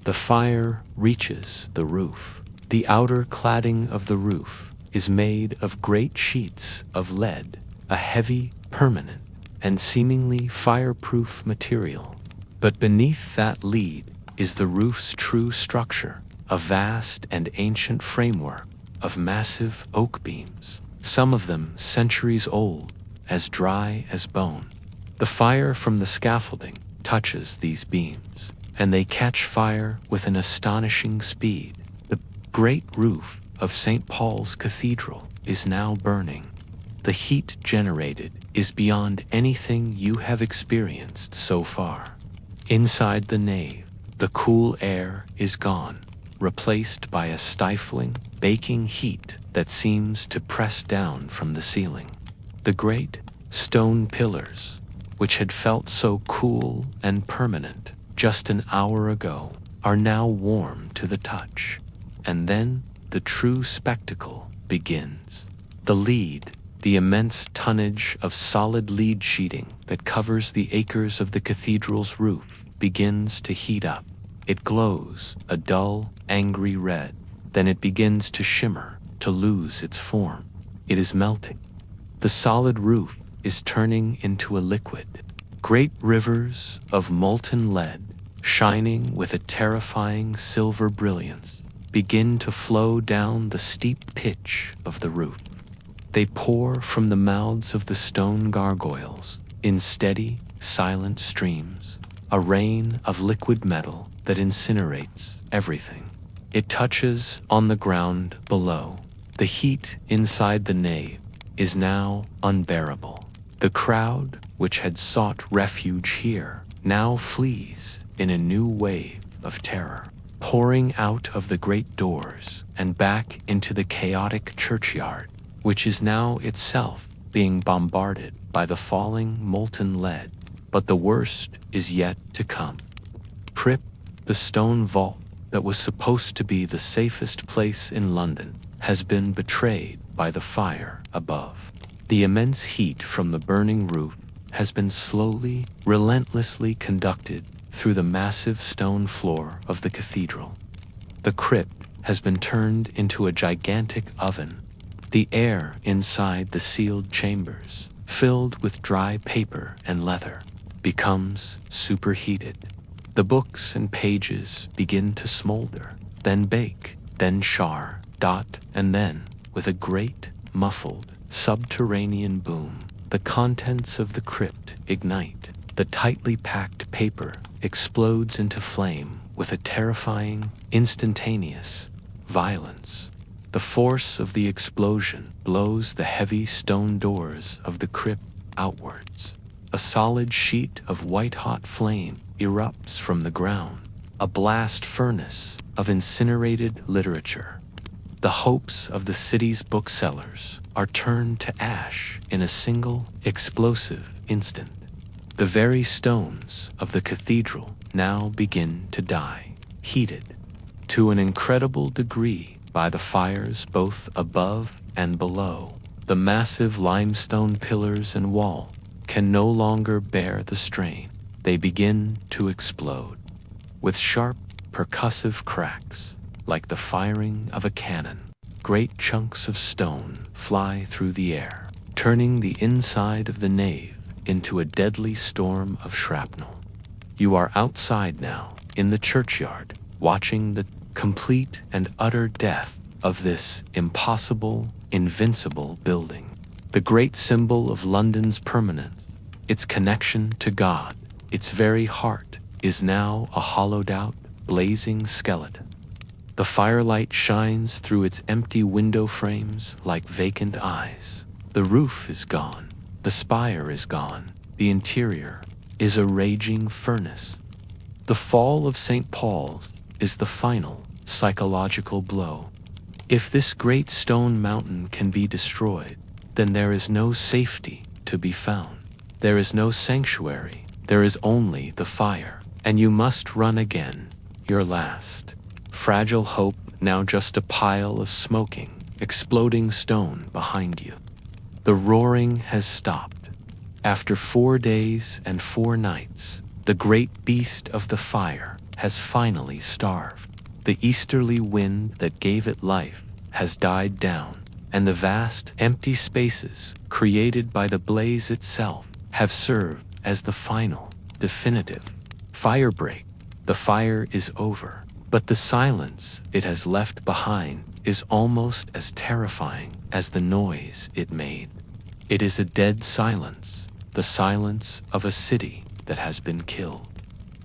The fire reaches the roof. The outer cladding of the roof is made of great sheets of lead, a heavy, permanent, and seemingly fireproof material. But beneath that lead is the roof's true structure, a vast and ancient framework of massive oak beams, some of them centuries old, as dry as bone. The fire from the scaffolding touches these beams, and they catch fire with an astonishing speed. The great roof of St. Paul's Cathedral is now burning. The heat generated is beyond anything you have experienced so far. Inside the nave, the cool air is gone, replaced by a stifling, baking heat that seems to press down from the ceiling. The great stone pillars, which had felt so cool and permanent just an hour ago, are now warm to the touch. And then the true spectacle begins. The lead, the immense tonnage of solid lead sheeting that covers the acres of the cathedral's roof, begins to heat up. It glows a dull, angry red. Then it begins to shimmer, to lose its form. It is melting. The solid roof is turning into a liquid. Great rivers of molten lead, shining with a terrifying silver brilliance, begin to flow down the steep pitch of the roof. They pour from the mouths of the stone gargoyles in steady, silent streams, a rain of liquid metal that incinerates everything. It touches on the ground below. The heat inside the nave is now unbearable. The crowd, which had sought refuge here, now flees in a new wave of terror, pouring out of the great doors and back into the chaotic churchyard, which is now itself being bombarded by the falling molten lead. But the worst is yet to come. Crypt, the stone vault that was supposed to be the safest place in London, has been betrayed by the fire above. The immense heat from the burning roof has been slowly, relentlessly conducted through the massive stone floor of the cathedral. The crypt has been turned into a gigantic oven. The air inside the sealed chambers, filled with dry paper and leather, becomes superheated. The books and pages begin to smolder, then bake, then char, and then, with a great, muffled, subterranean boom, the contents of the crypt ignite. The tightly packed paper explodes into flame with a terrifying, instantaneous violence. The force of the explosion blows the heavy stone doors of the crypt outwards. A solid sheet of white-hot flame erupts from the ground, a blast furnace of incinerated literature. The hopes of the city's booksellers are turned to ash in a single, explosive instant. The very stones of the cathedral now begin to die, heated to an incredible degree by the fires both above and below. The massive limestone pillars and wall can no longer bear the strain. They begin to explode with sharp, percussive cracks, like the firing of a cannon. Great chunks of stone fly through the air, turning the inside of the nave into a deadly storm of shrapnel. You are outside now, in the churchyard, watching the complete and utter death of this impossible, invincible building. The great symbol of London's permanence, its connection to God, its very heart, is now a hollowed-out, blazing skeleton. The firelight shines through its empty window frames like vacant eyes. The roof is gone. The spire is gone. The interior is a raging furnace. The fall of St. Paul's is the final psychological blow. If this great stone mountain can be destroyed, then there is no safety to be found. There is no sanctuary. There is only the fire, and you must run again, your last. Fragile hope, now just a pile of smoking, exploding stone behind you. The roaring has stopped. After 4 days and 4 nights, the great beast of the fire has finally starved. The easterly wind that gave it life has died down, and the vast, empty spaces created by the blaze itself have served as the final, definitive firebreak. The fire is over, but the silence it has left behind is almost as terrifying as the noise it made. It is a dead silence, the silence of a city that has been killed.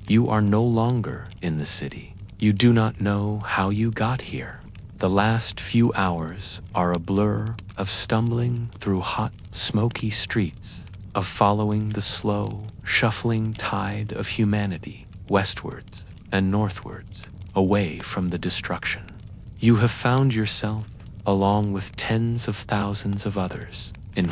You are no longer in the city. You do not know how you got here. The last few hours are a blur of stumbling through hot, smoky streets, of following the slow, shuffling tide of humanity westwards and northwards, away from the destruction. You have found yourself, along with tens of thousands of others, in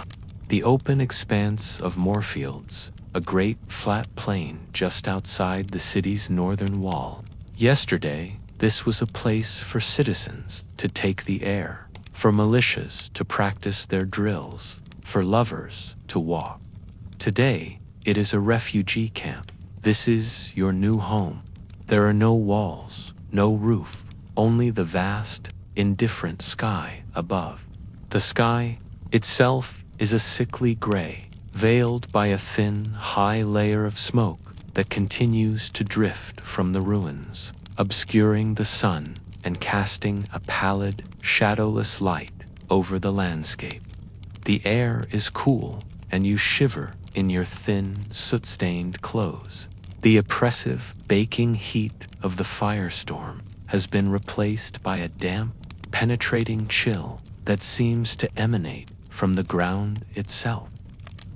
the open expanse of Moorfields, a great flat plain just outside the city's northern wall. Yesterday, this was a place for citizens to take the air, for militias to practice their drills, for lovers to walk. Today, it is a refugee camp. This is your new home. There are no walls, no roof, only the vast, indifferent sky above. The sky itself is a sickly gray, veiled by a thin, high layer of smoke that continues to drift from the ruins, obscuring the sun and casting a pallid, shadowless light over the landscape. The air is cool, and you shiver in your thin, soot-stained clothes. The oppressive, baking heat of the firestorm has been replaced by a damp, penetrating chill that seems to emanate from the ground itself.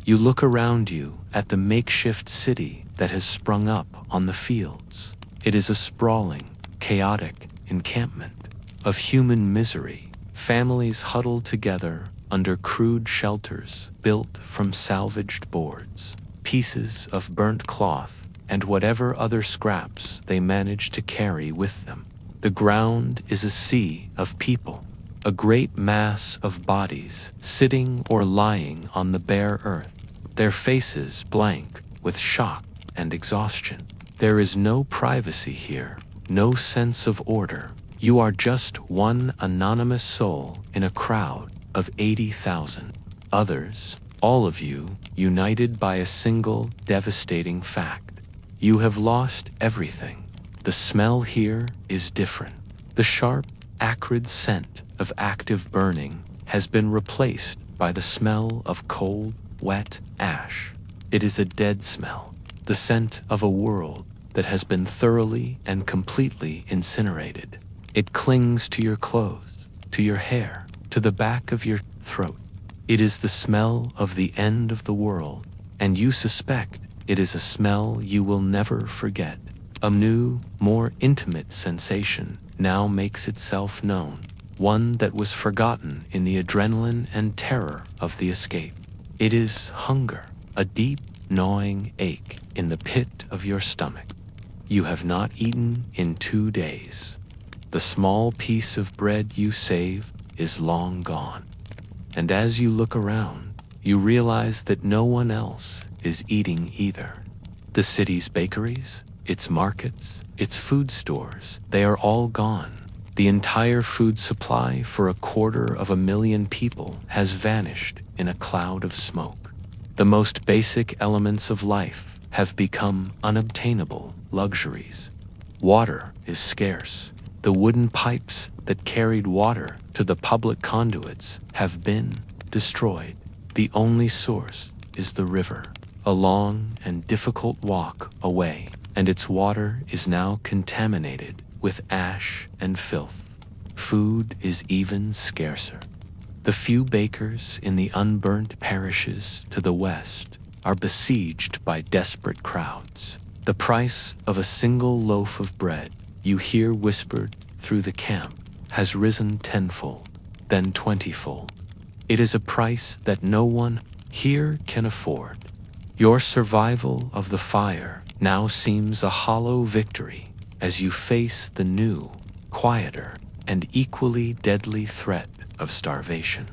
You look around you at the makeshift city that has sprung up on the fields. It is a sprawling, chaotic encampment of human misery, families huddled together under crude shelters built from salvaged boards, pieces of burnt cloth, and whatever other scraps they manage to carry with them. The ground is a sea of people, a great mass of bodies sitting or lying on the bare earth, their faces blank with shock and exhaustion. There is no privacy here, no sense of order. You are just one anonymous soul in a crowd of 80,000. Others, all of you, united by a single devastating fact. You have lost everything. The smell here is different. The sharp, acrid scent of active burning has been replaced by the smell of cold, wet ash. It is a dead smell, the scent of a world that has been thoroughly and completely incinerated. It clings to your clothes, to your hair, to the back of your throat. It is the smell of the end of the world, and you suspect it is a smell you will never forget. A new, more intimate sensation now makes itself known, one that was forgotten in the adrenaline and terror of the escape. It is hunger, a deep, gnawing ache in the pit of your stomach. You have not eaten in 2 days. The small piece of bread you saved is long gone. And as you look around, you realize that no one else is eating either. The city's bakeries, its markets, its food stores, they are all gone. The entire food supply for 250,000 people has vanished in a cloud of smoke. The most basic elements of life have become unobtainable luxuries. Water is scarce. The wooden pipes that carried water to the public conduits have been destroyed. The only source is the river, a long and difficult walk away, and its water is now contaminated with ash and filth. Food is even scarcer. The few bakers in the unburnt parishes to the west are besieged by desperate crowds. The price of a single loaf of bread, you hear whispered through the camp, has risen tenfold, then 20-fold. It is a price that no one here can afford. Your survival of the fire now seems a hollow victory as you face the new, quieter, and equally deadly threat of starvation.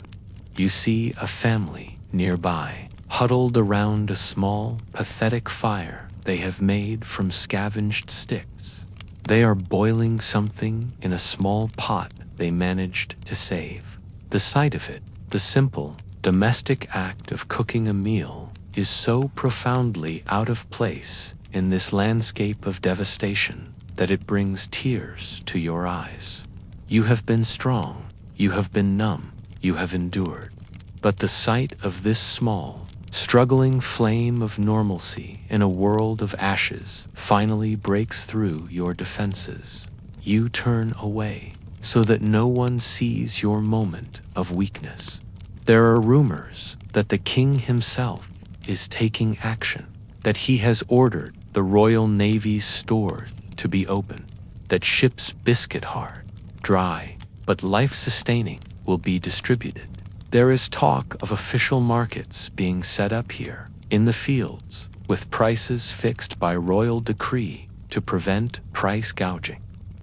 You see a family nearby, huddled around a small, pathetic fire they have made from scavenged sticks. They are boiling something in a small pot they managed to save. The sight of it, the simple, domestic act of cooking a meal, is so profoundly out of place in this landscape of devastation that it brings tears to your eyes. You have been strong, you have been numb, you have endured. But the sight of this small, struggling flame of normalcy in a world of ashes finally breaks through your defenses. You turn away so that no one sees your moment of weakness. There are rumors that the king himself is taking action, that he has ordered the Royal Navy's stores to be opened, that ships biscuit hard, dry, but life-sustaining will be distributed. There is talk of official markets being set up here in the fields, with prices fixed by royal decree to prevent price gouging.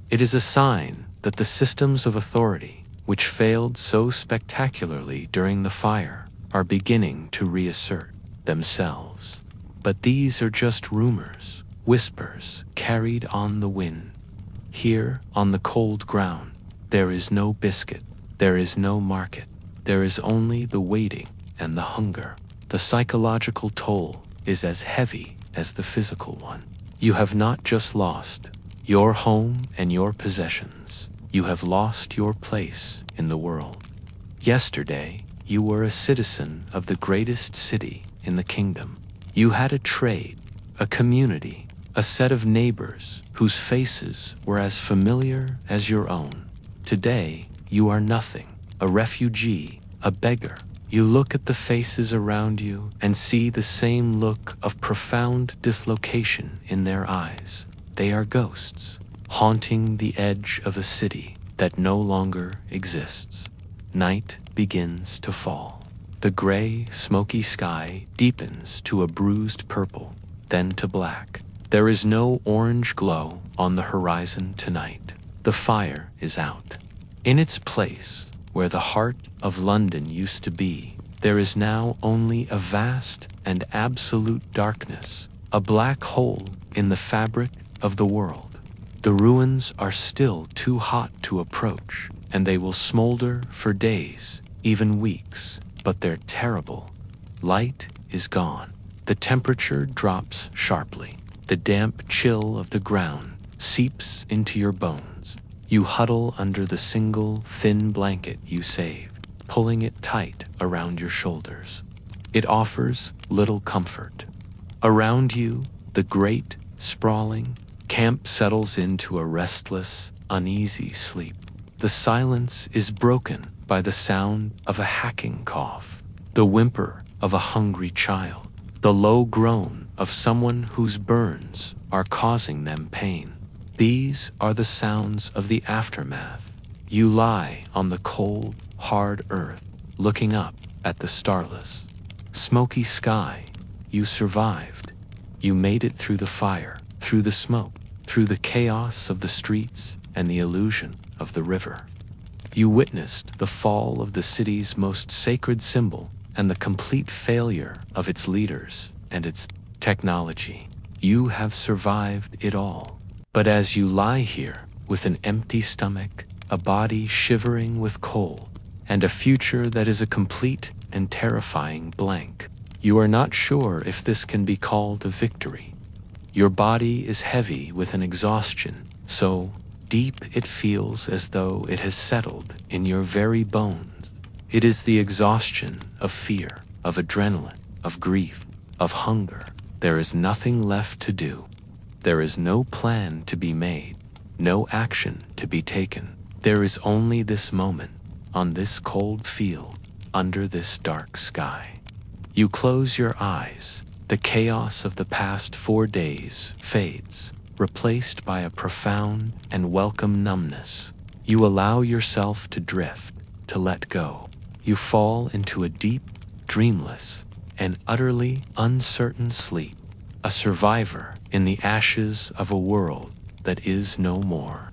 It is a sign that the systems of authority, which failed so spectacularly during the fire, are beginning to reassert themselves. But these are just rumors, whispers carried on the wind. Here, on the cold ground, there is no biscuit, there is no market. There is only the waiting and the hunger. The psychological toll is as heavy as the physical one. You have not just lost your home and your possessions. You have lost your place in the world. Yesterday, you were a citizen of the greatest city in the kingdom. You had a trade, a community, a set of neighbors whose faces were as familiar as your own. Today, you are nothing. A refugee, a beggar. You look at the faces around you and see the same look of profound dislocation in their eyes. They are ghosts, haunting the edge of a city that no longer exists. Night begins to fall. The gray, smoky sky deepens to a bruised purple, then to black. There is no orange glow on the horizon tonight. The fire is out. In its place, where the heart of London used to be, there is now only a vast and absolute darkness, a black hole in the fabric of the world. The ruins are still too hot to approach, and they will smolder for days, even weeks, but they're terrible. Light is gone. The temperature drops sharply. The damp chill of the ground seeps into your bones. You huddle under the single, thin blanket you saved, pulling it tight around your shoulders. It offers little comfort. Around you, the great, sprawling camp settles into a restless, uneasy sleep. The silence is broken by the sound of a hacking cough, the whimper of a hungry child, the low groan of someone whose burns are causing them pain. These are the sounds of the aftermath. You lie on the cold, hard earth, looking up at the starless, smoky sky. You survived. You made it through the fire, through the smoke, through the chaos of the streets and the illusion of the river. You witnessed the fall of the city's most sacred symbol and the complete failure of its leaders and its technology. You have survived it all. But as you lie here with an empty stomach, a body shivering with cold, and a future that is a complete and terrifying blank, you are not sure if this can be called a victory. Your body is heavy with an exhaustion, so deep it feels as though it has settled in your very bones. It is the exhaustion of fear, of adrenaline, of grief, of hunger. There is nothing left to do. There is no plan to be made, no action to be taken. There is only this moment, on this cold field, under this dark sky. You close your eyes. The chaos of the past 4 days fades, replaced by a profound and welcome numbness. You allow yourself to drift, to let go. You fall into a deep, dreamless, and utterly uncertain sleep, a survivor in the ashes of a world that is no more.